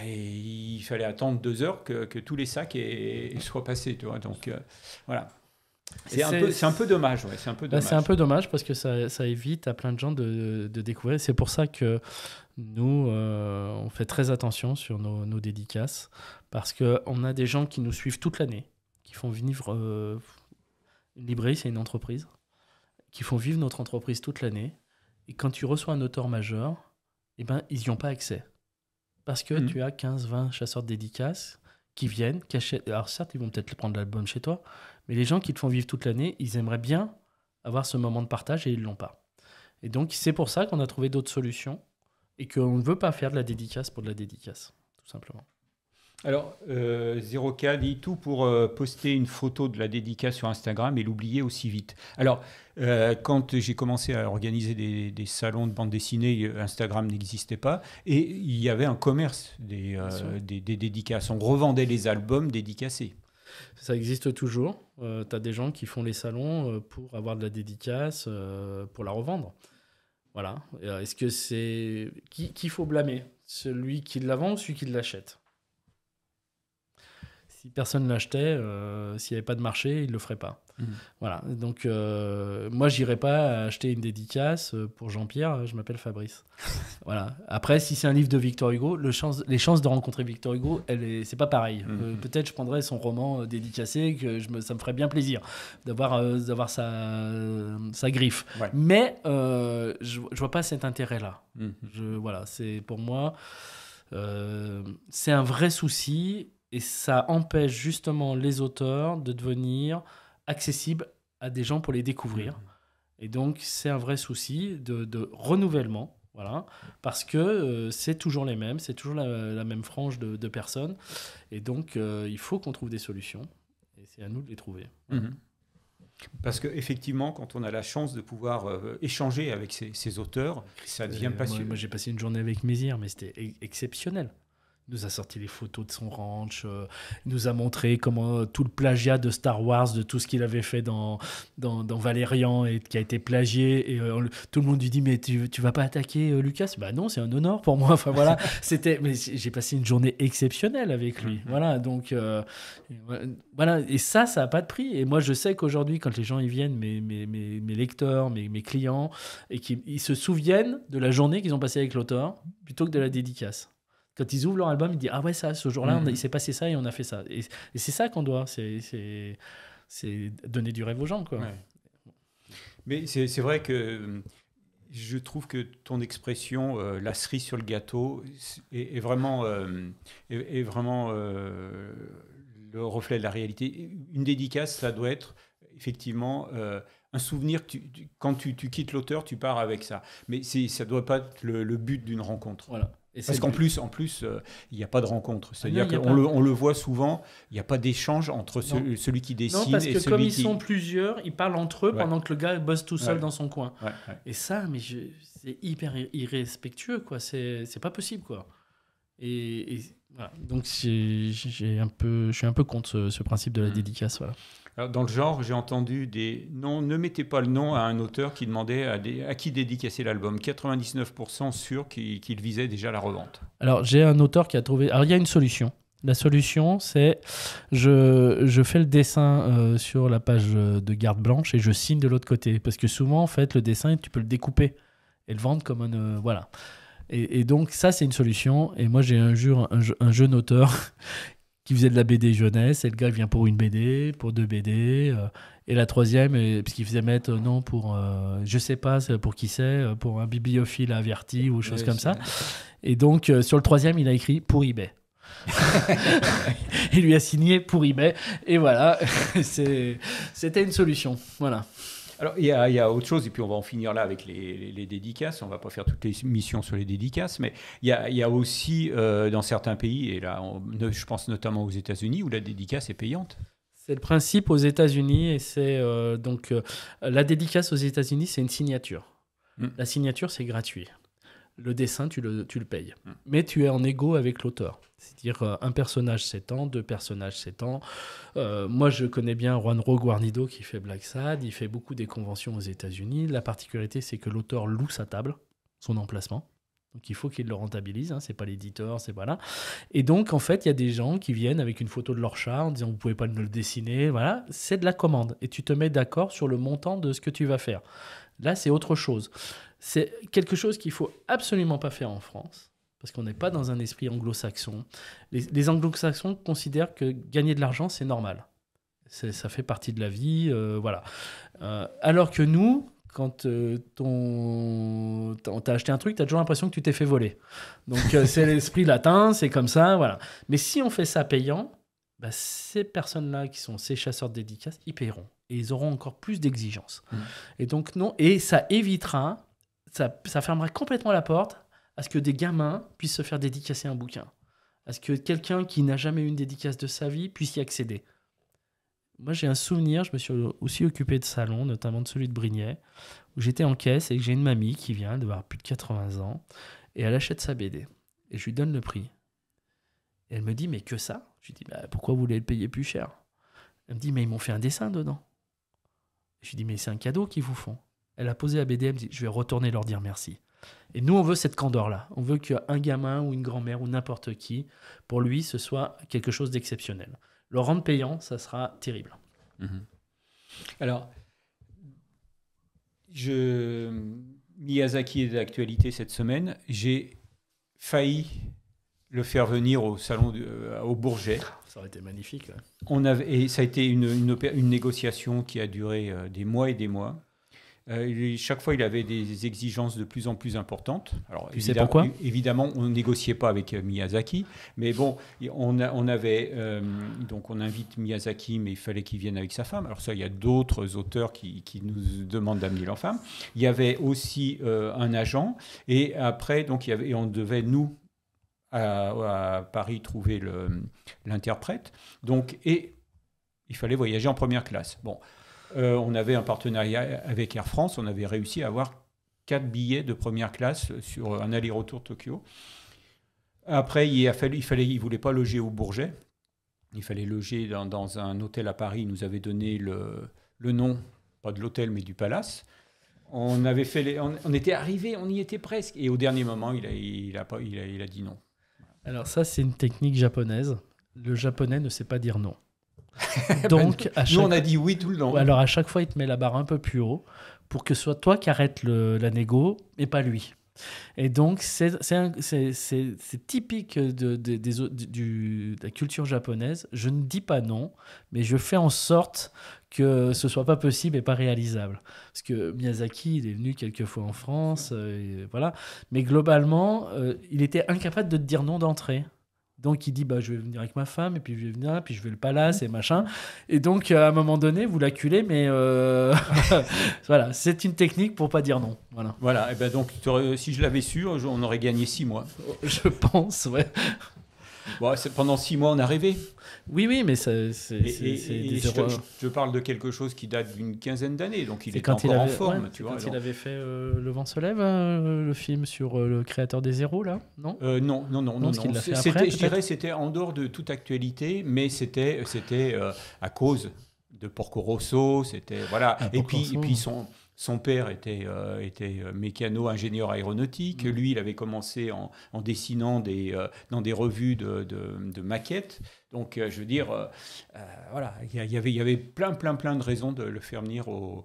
Il fallait attendre 2 heures que tous les sacs soient passés, tu vois. Donc voilà. C'est un peu dommage, ouais. C'est un peu dommage. C'est un peu dommage parce que ça évite à plein de gens de découvrir. C'est pour ça que nous, on fait très attention sur nos dédicaces parce qu'on a des gens qui nous suivent toute l'année, qui font vivre une librairie, c'est une entreprise, qui font vivre notre entreprise toute l'année. Et quand tu reçois un auteur majeur, ils n'y ont pas accès. Parce que tu as 15-20 chasseurs de dédicaces qui viennent, qui achètent. Alors certes, ils vont peut-être prendre l'album chez toi, mais les gens qui te font vivre toute l'année, ils aimeraient bien avoir ce moment de partage et ils ne l'ont pas. Et donc, c'est pour ça qu'on a trouvé d'autres solutions et qu'on ne veut pas faire de la dédicace pour de la dédicace, tout simplement. Alors, 0K dit tout pour poster une photo de la dédicace sur Instagram et l'oublier aussi vite. Alors, quand j'ai commencé à organiser des salons de bande dessinée, Instagram n'existait pas et il y avait un commerce des dédicaces. On revendait les albums dédicacés. Ça existe toujours. Tu as des gens qui font les salons pour avoir de la dédicace, pour la revendre. Voilà. Est-ce que c'est... Qui faut blâmer ? Celui qui la vend ou celui qui l'achète ? Si personne ne l'achetait, s'il n'y avait pas de marché, il ne le ferait pas. Voilà. Donc, moi, je n'irais pas acheter une dédicace pour Jean-Pierre. Je m'appelle Fabrice. Voilà. Après, si c'est un livre de Victor Hugo, les chances de rencontrer Victor Hugo, c'est pas pareil. Peut-être je prendrais son roman dédicacé, ça me ferait bien plaisir d'avoir sa griffe. Ouais. Mais je ne vois pas cet intérêt-là. Voilà. Pour moi, c'est un vrai souci. Et ça empêche justement les auteurs de devenir accessibles à des gens pour les découvrir. Et donc, c'est un vrai souci de renouvellement, voilà, parce que c'est toujours les mêmes, c'est toujours la même frange de personnes. Et donc, il faut qu'on trouve des solutions. Et c'est à nous de les trouver. Parce qu'effectivement, quand on a la chance de pouvoir échanger avec ces auteurs, ça devient passionnant. Moi, j'ai passé une journée avec Mézières, mais c'était exceptionnel. Il nous a sorti les photos de son ranch, il nous a montré comment tout le plagiat de Star Wars, de tout ce qu'il avait fait dans Valérian et qui a été plagié. Et tout le monde lui dit, mais tu vas pas attaquer Lucas ? Bah non, c'est un honneur pour moi. Enfin voilà, mais j'ai passé une journée exceptionnelle avec lui. Voilà, donc voilà, et ça a pas de prix. Et moi, je sais qu'aujourd'hui, quand les gens ils viennent, mes lecteurs, mes clients, et qu'ils se souviennent de la journée qu'ils ont passée avec l'auteur plutôt que de la dédicace. Quand ils ouvrent leur album, ils disent « Ah ouais, ça, ce jour-là, il s'est passé ça et on a fait ça. » Et c'est ça qu'on doit, c'est donner du rêve aux gens, quoi. Ouais. Mais c'est vrai que Je trouve que ton expression, la cerise sur le gâteau, est vraiment, le reflet de la réalité. Une dédicace, ça doit être effectivement un souvenir. Quand tu quittes l'auteur, tu pars avec ça. Mais ça ne doit pas être le but d'une rencontre. Voilà. Parce qu'en plus, il n'y a pas de rencontre. C'est-à-dire non, on le voit souvent, il n'y a pas d'échange entre celui qui dessine et celui qui... Non, parce que comme ils sont plusieurs, ils parlent entre eux pendant que le gars bosse tout seul dans son coin. Ouais. Et ça, mais c'est hyper irrespectueux, quoi. C'est pas possible, quoi. Et voilà. Donc, je suis un peu contre ce principe de la dédicace, voilà. Alors, dans le genre, j'ai entendu non, ne mettez pas le nom à un auteur qui demandait à qui dédicacer l'album. 99% sûr qu'il visait déjà la revente. Alors, j'ai un auteur qui a trouvé... Alors, il y a une solution. La solution, c'est je fais le dessin sur la page de garde blanche et je signe de l'autre côté. Parce que souvent, en fait, le dessin, tu peux le découper et le vendre comme un... voilà. Et donc, ça, c'est une solution. Et moi, j'ai un jeune auteur qui faisait de la BD jeunesse, et le gars vient pour une BD, pour 2 BD, et la troisième, parce qu'il faisait mettre non pour, je sais pas, c'est pour qui c'est, pour un bibliophile averti ou chose comme ça. Et donc, sur le troisième, il a écrit pour eBay. Il lui a signé pour eBay, et voilà, c'était une solution, voilà. Alors, il y a autre chose, et puis on va en finir là avec les dédicaces. On ne va pas faire toutes les missions sur les dédicaces, mais il y a aussi, dans certains pays, et là, je pense notamment aux États-Unis, où la dédicace est payante. C'est le principe aux États-Unis, et c'est donc la dédicace aux États-Unis, c'est une signature. La signature, c'est gratuit. Le dessin, tu le payes. Mais tu es en égo avec l'auteur. C'est-à-dire un personnage 7 ans, 2 personnages 7 ans. Moi, je connais bien Juanro Guarnido qui fait Black Sad. Il fait beaucoup des conventions aux États-Unis. La particularité, c'est que l'auteur loue sa table, son emplacement. Donc, il faut qu'il le rentabilise. Ce n'est pas l'éditeur, c'est voilà. Et donc, en fait, il y a des gens qui viennent avec une photo de leur chat en disant « Vous ne pouvez pas me le dessiner. » Voilà. C'est de la commande. Et tu te mets d'accord sur le montant de ce que tu vas faire. Là, c'est autre chose. C'est quelque chose qu'il ne faut absolument pas faire en France, parce qu'on n'est pas dans un esprit anglo-saxon. Les anglo-saxons considèrent que gagner de l'argent, c'est normal. Ça fait partie de la vie, voilà. Alors que nous, quand on t'a acheté un truc, tu as toujours l'impression que tu t'es fait voler. Donc, c'est l'esprit latin, c'est comme ça, voilà. Mais si on fait ça payant, bah, ces personnes-là qui sont ces chasseurs de dédicaces, ils paieront. Et ils auront encore plus d'exigences. Et donc, non. Et ça évitera... Ça fermera complètement la porte à ce que des gamins puissent se faire dédicacer un bouquin. À ce que quelqu'un qui n'a jamais eu une dédicace de sa vie puisse y accéder. Moi, j'ai un souvenir, je me suis aussi occupé de salons, notamment de celui de Brignais, où j'étais en caisse et que j'ai une mamie qui vient d'avoir plus de 80 ans et elle achète sa BD. Et je lui donne le prix. Et elle me dit, mais que ça ? Je lui dis, bah, pourquoi vous voulez le payer plus cher ? Elle me dit, mais ils m'ont fait un dessin dedans. Je lui dis, mais c'est un cadeau qu'ils vous font. Elle a posé la BD, elle me dit, je vais retourner leur dire merci. Et nous, on veut cette candeur-là. On veut qu'un gamin ou une grand-mère ou n'importe qui, pour lui, ce soit quelque chose d'exceptionnel. Le rendre payant, ça sera terrible. Alors, Miyazaki est d'actualité cette semaine. J'ai failli le faire venir au salon au Bourget. Ça aurait été magnifique. Et ça a été une négociation qui a duré des mois et des mois. Chaque fois, il avait des exigences de plus en plus importantes. Alors, tu sais pourquoi ? Évidemment, on ne négociait pas avec Miyazaki, mais bon, on invite Miyazaki, mais il fallait qu'il vienne avec sa femme. Alors ça, il y a d'autres auteurs qui nous demandent d'amener leur femme. Il y avait aussi un agent, et après, donc, on devait, nous, à Paris, trouver l'interprète. Donc, et il fallait voyager en première classe. Bon. On avait un partenariat avec Air France, on avait réussi à avoir 4 billets de première classe sur un aller-retour Tokyo. Après, il ne voulait pas loger au Bourget, il fallait loger dans un hôtel à Paris. Il nous avait donné le nom, pas de l'hôtel, mais du palace. On était arrivés, on y était presque, et au dernier moment, il a dit non. Alors ça, c'est une technique japonaise. Le japonais ne sait pas dire non. Donc, nous, on a dit oui tout le long. Alors, à chaque fois, il te met la barre un peu plus haut pour que ce soit toi qui arrête la négo et pas lui. Et donc, c'est typique de la culture japonaise. Je ne dis pas non, mais je fais en sorte que ce soit pas possible et pas réalisable. Parce que Miyazaki, il est venu quelques fois en France, et voilà. Mais globalement, il était incapable de te dire non d'entrée. Donc il dit je vais venir avec ma femme et puis je vais venir puis je vais le palace et machin, et donc à un moment donné vous l'acculez, mais voilà, c'est une technique pour pas dire non, Voilà, et ben donc si je l'avais su, on aurait gagné 6 mois. Je pense, ouais. Bon, pendant 6 mois on a rêvé. Oui, mais c'est je parle de quelque chose qui date d'une quinzaine d'années, donc il est encore en forme. Ouais, quand il avait fait Le vent se lève, le film sur le créateur des zéros, là, non Non. Qu'il l'a fait après, je dirais c'était en dehors de toute actualité, mais c'était à cause de Porco Rosso, c'était voilà. Et puis son père était mécano-ingénieur aéronautique. Lui, il avait commencé en dessinant dans des revues de maquettes. Donc, je veux dire, voilà, il y avait plein de raisons de le faire venir au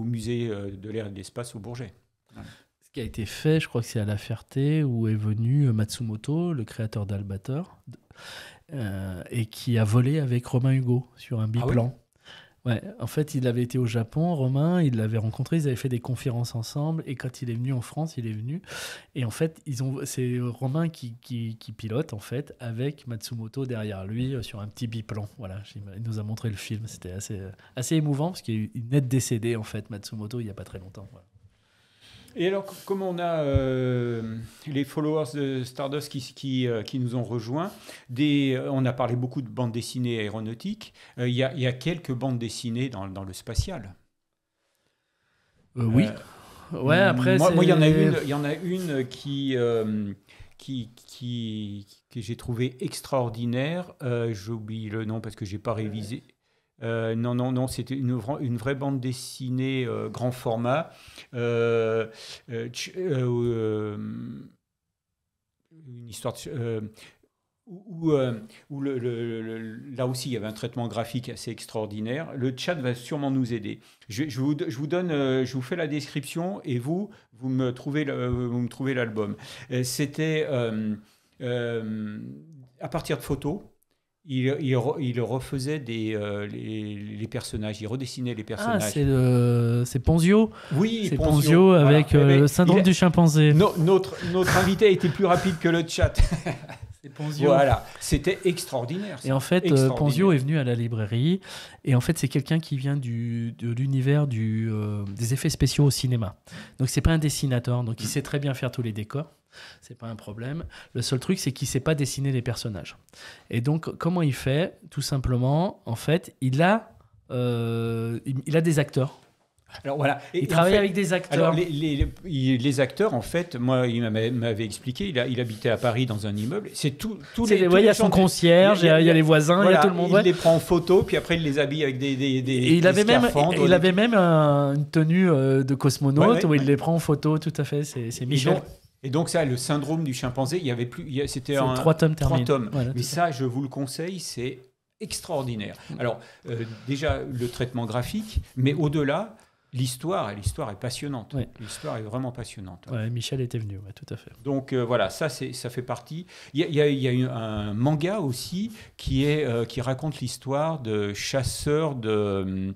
musée de l'air et de l'espace au Bourget. Voilà. Ce qui a été fait, je crois que c'est à La Ferté, où est venu Matsumoto, le créateur d'Albator, et qui a volé avec Romain Hugo sur un biplan. Ah oui. Ouais, en fait, il avait été au Japon, Romain, il l'avait rencontré, ils avaient fait des conférences ensemble, et quand il est venu en France, il est venu, et en fait, c'est Romain qui pilote, en fait, avec Matsumoto derrière lui, sur un petit biplan. Voilà, il nous a montré le film, c'était assez émouvant, parce qu'il est net décédé, en fait, Matsumoto, il n'y a pas très longtemps. Voilà. Et alors, comme on a les followers de Stardust qui nous ont rejoints, on a parlé beaucoup de bandes dessinées aéronautiques. Il y a quelques bandes dessinées dans le spatial. Oui. Ouais, après, moi, il y en a une que j'ai trouvé extraordinaire. J'oublie le nom parce que j'ai pas révisé. Non, c'était une vraie bande dessinée grand format. Une histoire où là aussi il y avait un traitement graphique assez extraordinaire. Le chat va sûrement nous aider. Je vous fais la description et vous me trouvez l'album. C'était à partir de photos. Il refaisait les personnages, il redessinait les personnages. Ah, c'est Ponzio. Oui, c'est Ponzio avec le syndrome du chimpanzé. Notre invité a été plus rapide que le chat. C'est Ponzio. Voilà, c'était extraordinaire. Et en fait, Ponzio est venu à la librairie. Et en fait, c'est quelqu'un qui vient de l'univers des effets spéciaux au cinéma. Donc, c'est pas un dessinateur. Donc, il sait très bien faire tous les décors. C'est pas un problème. Le seul truc, c'est qu'il sait pas dessiner les personnages. Et donc, comment il fait ? Tout simplement, en fait, il a des acteurs. Alors voilà. Il travaille avec des acteurs. Alors les acteurs, en fait, moi, il m'avait expliqué, il habitait à Paris dans un immeuble. C'est il y a son concierge, il y a les voisins, il y a tout le monde. Il les prend en photo, puis après il les habille avec des scaphandres. Il avait même une tenue de cosmonaute où il les prend en photo, tout à fait. C'est Michel. Et donc ça, le syndrome du chimpanzé, c'était 3 tomes terminés. 3 tomes. Voilà, mais ça, je vous le conseille, c'est extraordinaire. Alors, déjà, le traitement graphique, mais au-delà, l'histoire est passionnante. Oui. L'histoire est vraiment passionnante. Ouais, Michel était venu, tout à fait. Donc voilà, ça fait partie. Il y a un manga aussi qui raconte l'histoire de chasseurs de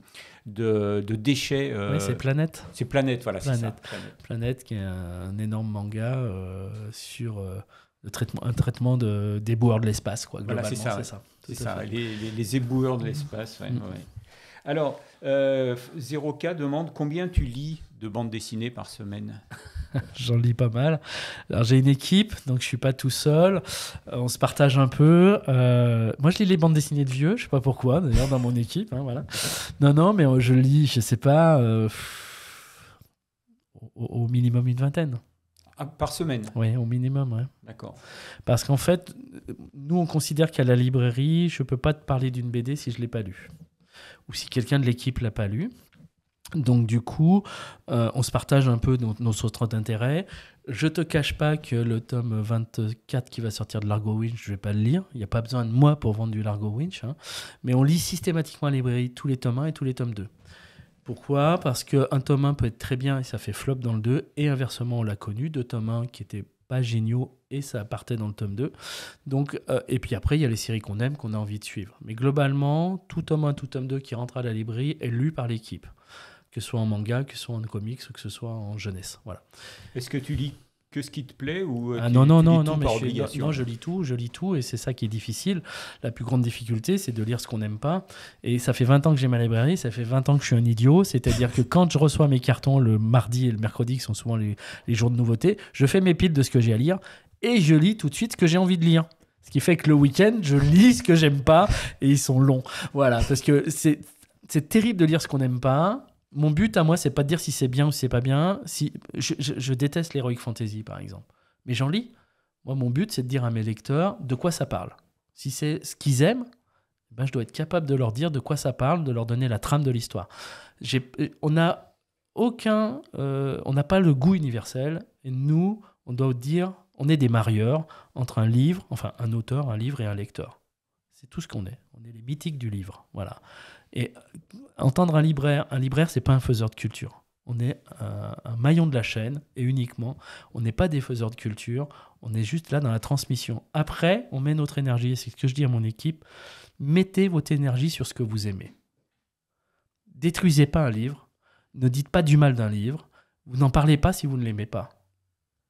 déchets. Oui, c'est Planète. C'est Planète, voilà, c'est ça. Planète, qui est un énorme manga sur un traitement des éboueurs de l'espace, quoi. Voilà, c'est ça. Les éboueurs de l'espace, ouais. Alors, 0K demande combien tu lis de bandes dessinées par semaine ? J'en lis pas mal. Alors, j'ai une équipe, donc je suis pas tout seul. On se partage un peu. Moi, je lis les bandes dessinées de vieux. Je sais pas pourquoi, d'ailleurs, dans mon équipe. Voilà. Non, mais je lis, je sais pas, au minimum une vingtaine. Par semaine ? Oui, au minimum, ouais. D'accord. Parce qu'en fait, nous, on considère qu'à la librairie, je peux pas te parler d'une BD si je l'ai pas lue. Ou si quelqu'un de l'équipe l'a pas lu. Donc du coup, on se partage un peu nos centres d'intérêt. Je te cache pas que le tome 24 qui va sortir de Largo Winch, je vais pas le lire. Il n'y a pas besoin de moi pour vendre du Largo Winch. Mais on lit systématiquement à la librairie tous les tomes 1 et tous les tomes 2. Pourquoi ? Parce qu'un tome 1 peut être très bien et ça fait flop dans le 2. Et inversement, on l'a connu. 2 tomes 1 qui étaient pas géniaux, et ça partait dans le tome 2. Donc, et puis après, il y a les séries qu'on aime, qu'on a envie de suivre. Mais globalement, tout tome 1, tout tome 2 qui rentre à la librairie est lu par l'équipe. Que ce soit en manga, que ce soit en comics, ou que ce soit en jeunesse. Voilà. Est-ce que tu lis que ce qui te plaît ou non, mais obligation? je lis tout, et c'est ça qui est difficile. La plus grande difficulté, c'est de lire ce qu'on n'aime pas. Et ça fait 20 ans que j'ai ma librairie, ça fait 20 ans que je suis un idiot, c'est-à-dire que quand je reçois mes cartons le mardi et le mercredi, qui sont souvent les jours de nouveautés, je fais mes piles de ce que j'ai à lire, et je lis tout de suite ce que j'ai envie de lire. Ce qui fait que le week-end, je lis ce que j'aime pas, et ils sont longs. Voilà, parce que c'est terrible de lire ce qu'on n'aime pas. Mon but à moi, c'est pas de dire si c'est bien ou si c'est pas bien. Je déteste l'heroic fantasy, par exemple. Mais j'en lis. Moi, mon but, c'est de dire à mes lecteurs de quoi ça parle. Si c'est ce qu'ils aiment, ben, je dois être capable de leur dire de quoi ça parle, de leur donner la trame de l'histoire. On n'a pas le goût universel. Et nous, on doit dire, on est des marieurs entre un auteur, un livre et un lecteur. C'est tout ce qu'on est. On est les mythiques du livre. Voilà. Et entendre un libraire, c'est pas un faiseur de culture. On est un maillon de la chaîne, et uniquement, on n'est pas des faiseurs de culture, on est juste là dans la transmission. Après, on met notre énergie, et c'est ce que je dis à mon équipe, mettez votre énergie sur ce que vous aimez. Détruisez pas un livre, ne dites pas du mal d'un livre, vous n'en parlez pas si vous ne l'aimez pas.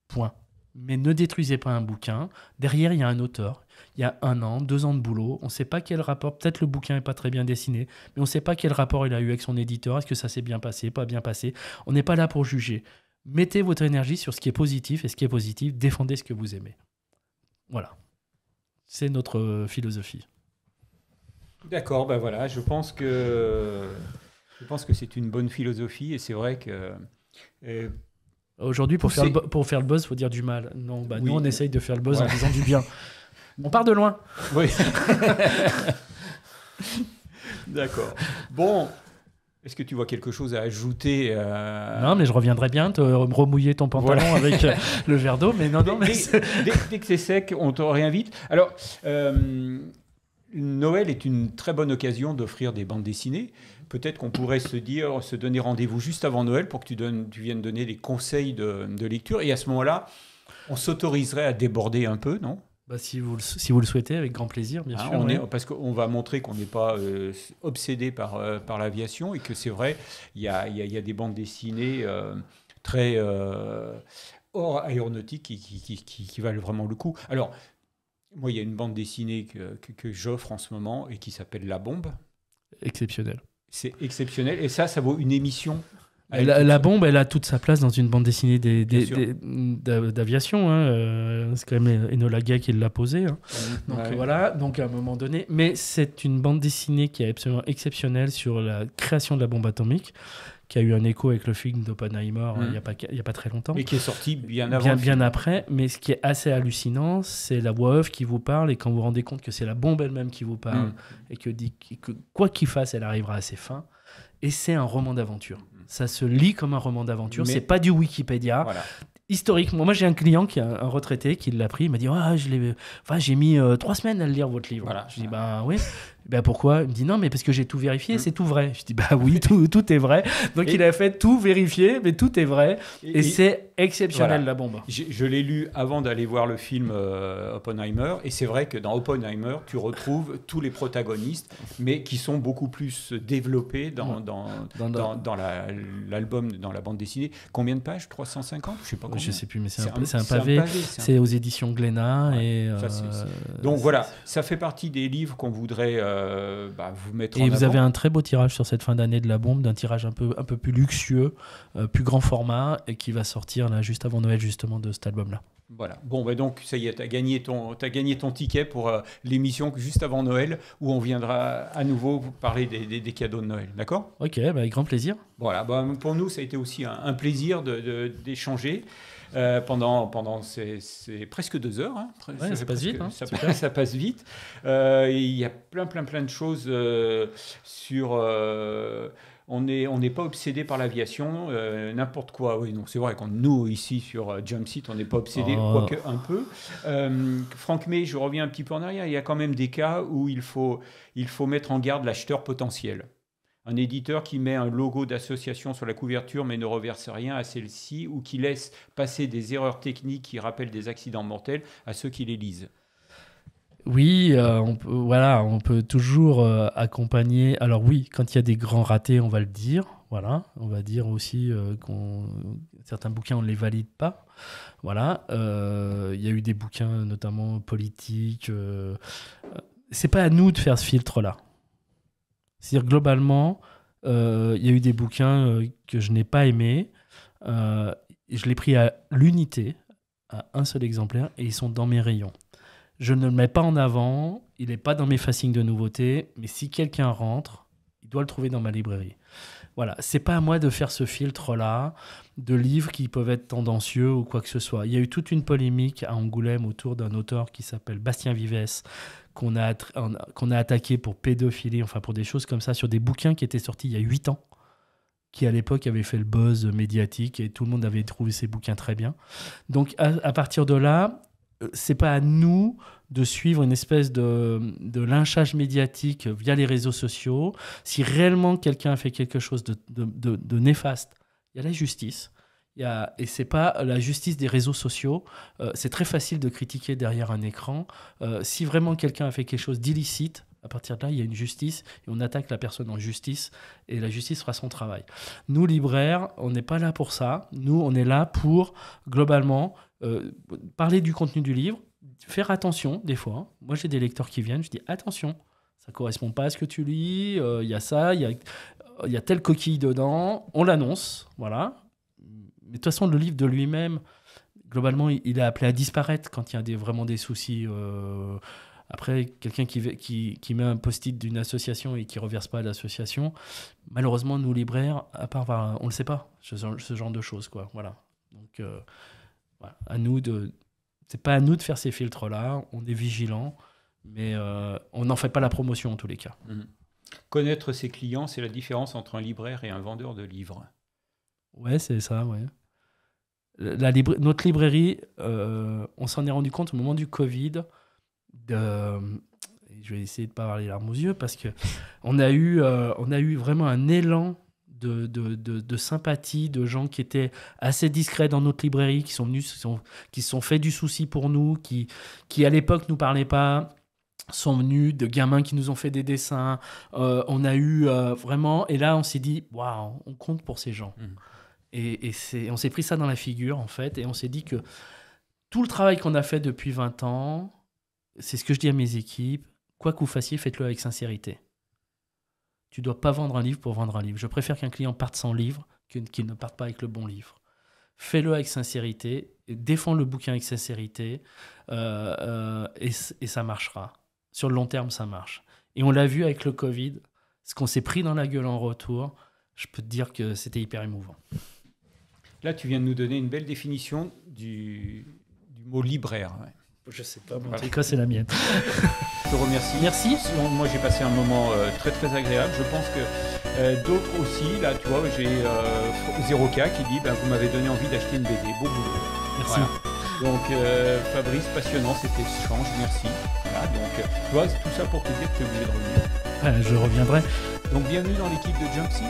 Point. Mais ne détruisez pas un bouquin. Derrière, il y a un auteur. Il y a 1 an, 2 ans de boulot. On ne sait pas quel rapport. Peut-être le bouquin n'est pas très bien dessiné, mais on ne sait pas quel rapport il a eu avec son éditeur. Est-ce que ça s'est bien passé, pas bien passé? On n'est pas là pour juger. Mettez votre énergie sur ce qui est positif, et ce qui est positif, défendez ce que vous aimez. Voilà. C'est notre philosophie. D'accord, ben voilà. Je pense que c'est une bonne philosophie, et c'est vrai que. Aujourd'hui, pour faire le buzz, il faut dire du mal. Non, oui. Nous, on essaye de faire le buzz en disant du bien. On part de loin. Oui. D'accord. Bon, est-ce que tu vois quelque chose à ajouter Non, mais je reviendrai bien te remouiller ton pantalon avec le verre d'eau. Mais non, mais dès que c'est sec, on te réinvite. Alors, Noël est une très bonne occasion d'offrir des bandes dessinées. Peut-être qu'on pourrait se donner rendez-vous juste avant Noël pour que tu viennes donner des conseils de lecture. Et à ce moment-là, on s'autoriserait à déborder un peu, non ? Si vous le souhaitez, avec grand plaisir, bien sûr. Parce qu'on va montrer qu'on n'est pas obsédé par l'aviation, et que c'est vrai, il y a des bandes dessinées très hors aéronautique qui valent vraiment le coup. Alors, moi, il y a une bande dessinée que j'offre en ce moment et qui s'appelle La Bombe. Exceptionnel. C'est exceptionnel, et ça vaut une émission. La bombe, elle a toute sa place dans une bande dessinée d'aviation. C'est quand même Enola Gay qui l'a posée. Donc voilà, donc à un moment donné. Mais c'est une bande dessinée qui est absolument exceptionnelle sur la création de la bombe atomique, qui a eu un écho avec le film d'Oppenheimer il n'y a pas très longtemps. Et qui est sorti bien avant. Bien après. Mais ce qui est assez hallucinant, c'est la voix off qui vous parle, et quand vous vous rendez compte que c'est la bombe elle-même qui vous parle, et que quoi qu'il fasse, elle arrivera à ses fins. Et c'est un roman d'aventure. Ça se lit comme un roman d'aventure. C'est pas du Wikipédia. Voilà. Historiquement, moi j'ai un client qui est un retraité qui l'a pris. Il m'a dit j'ai mis 3 semaines à le lire, votre livre. Voilà. Je dis oui. Pourquoi? Il me dit non, mais parce que j'ai tout vérifié, c'est tout vrai. Je dis oui, tout est vrai. Donc il a fait tout vérifier, mais tout est vrai. Et c'est exceptionnel, la bombe. Je l'ai lu avant d'aller voir le film Oppenheimer, et c'est vrai que dans Oppenheimer, tu retrouves tous les protagonistes, mais qui sont beaucoup plus développés dans l'album, dans la bande dessinée. Combien de pages? 350? Je sais pas combien. Je sais plus, mais c'est un pavé. C'est aux éditions Glénat. Donc voilà, ça fait partie des livres qu'on voudrait vous mettre en avant. Et vous avez un très beau tirage sur cette fin d'année de La Bombe, d'un tirage un peu plus luxueux, plus grand format, et qui va sortir là juste avant Noël, justement, de cet album-là. Voilà. Bon, donc ça y est, t'as gagné ton ticket pour l'émission juste avant Noël, où on viendra à nouveau vous parler des cadeaux de Noël. D'accord ? Ok, avec grand plaisir. Voilà. Pour nous, ça a été aussi un plaisir d'échanger. Pendant ces presque 2 heures. Ça passe vite. Ça passe vite. Il y a plein de choses sur... on n'est pas obsédé par l'aviation, n'importe quoi. Oui, non, c'est vrai que nous, ici, sur Jumpseat, on n'est pas obsédé, quoique un peu. Franck May, je reviens un petit peu en arrière, il y a quand même des cas où il faut mettre en garde l'acheteur potentiel. Un éditeur qui met un logo d'association sur la couverture mais ne reverse rien à celle-ci ou qui laisse passer des erreurs techniques qui rappellent des accidents mortels à ceux qui les lisent. Oui, on peut toujours accompagner. Alors oui, quand il y a des grands ratés, on va le dire. Voilà, on va dire aussi certains bouquins, on ne les valide pas. Voilà, il y a eu des bouquins notamment politiques. C'est pas à nous de faire ce filtre-là. C'est-à-dire globalement, il y a eu des bouquins que je n'ai pas aimés. Je l'ai pris à l'unité, à un seul exemplaire, et ils sont dans mes rayons. Je ne le mets pas en avant, il n'est pas dans mes facings de nouveautés, mais si quelqu'un rentre, il doit le trouver dans ma librairie. Voilà, c'est pas à moi de faire ce filtre-là de livres qui peuvent être tendancieux ou quoi que ce soit. Il y a eu toute une polémique à Angoulême autour d'un auteur qui s'appelle Bastien Vives, qu'on a attaqué pour pédophilie, enfin pour des choses comme ça, sur des bouquins qui étaient sortis il y a 8 ans, qui à l'époque avaient fait le buzz médiatique et tout le monde avait trouvé ces bouquins très bien. Donc à partir de là, c'est pas à nous de suivre une espèce de lynchage médiatique via les réseaux sociaux. Si réellement quelqu'un a fait quelque chose de néfaste, il y a la justice. Et c'est pas la justice des réseaux sociaux. C'est très facile de critiquer derrière un écran. Si vraiment quelqu'un a fait quelque chose d'illicite, à partir de là, il y a une justice et on attaque la personne en justice et la justice fera son travail. Nous, libraires, on n'est pas là pour ça. Nous, on est là pour, globalement, parler du contenu du livre, faire attention des fois. Moi, j'ai des lecteurs qui viennent, je dis attention, ça ne correspond pas à ce que tu lis, il y a ça, il y a telle coquille dedans, on l'annonce, voilà. Mais de toute façon, le livre de lui-même, globalement, il est appelé à disparaître quand il y a vraiment des soucis. Après, quelqu'un qui met un post-it d'une association et qui ne reverse pas à l'association, malheureusement, nous, libraires, à part, on ne le sait pas, ce genre de choses, quoi. Voilà. Donc, voilà. C'est pas à nous de faire ces filtres-là, on est vigilants, mais on n'en fait pas la promotion en tous les cas. Connaître ses clients, c'est la différence entre un libraire et un vendeur de livres. Ouais, c'est ça, ouais. Notre librairie, on s'en est rendu compte au moment du Covid. Je vais essayer de ne pas avoir les larmes aux yeux parce qu'on a eu vraiment un élan de sympathie, de gens qui étaient assez discrets dans notre librairie, qui sont venus, qui se sont fait du souci pour nous, qui à l'époque nous parlaient pas, sont venus, de gamins qui nous ont fait des dessins. On a eu vraiment, et là on s'est dit, waouh, on compte pour ces gens. Et on s'est pris ça dans la figure en fait, et on s'est dit que tout le travail qu'on a fait depuis 20 ans, c'est ce que je dis à mes équipes, quoi que vous fassiez, faites-le avec sincérité. Tu ne dois pas vendre un livre pour vendre un livre. Je préfère qu'un client parte sans livre qu'il ne parte pas avec le bon livre. Fais-le avec sincérité, défends le bouquin avec sincérité, et ça marchera. Sur le long terme, ça marche. Et on l'a vu avec le Covid, ce qu'on s'est pris dans la gueule en retour, je peux te dire que c'était hyper émouvant. Là, tu viens de nous donner une belle définition du mot libraire. Ouais. Je sais pas, en tout cas, c'est la mienne. Je te remercie. Merci. Moi, j'ai passé un moment très, très agréable. Je pense que d'autres aussi, là, tu vois, j'ai 0K qui dit vous m'avez donné envie d'acheter une BD. Beau boulot. Merci. Voilà. Donc, Fabrice, passionnant, c'était ce échange. Merci. Voilà, donc, tu vois, tout ça pour te dire que tu es obligé de revenir. Je reviendrai. Donc, bienvenue dans l'équipe de Jumpseat.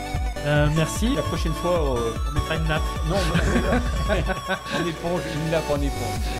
Merci. La prochaine fois, on mettra une nappe. Non, en éponge, une nappe en éponge.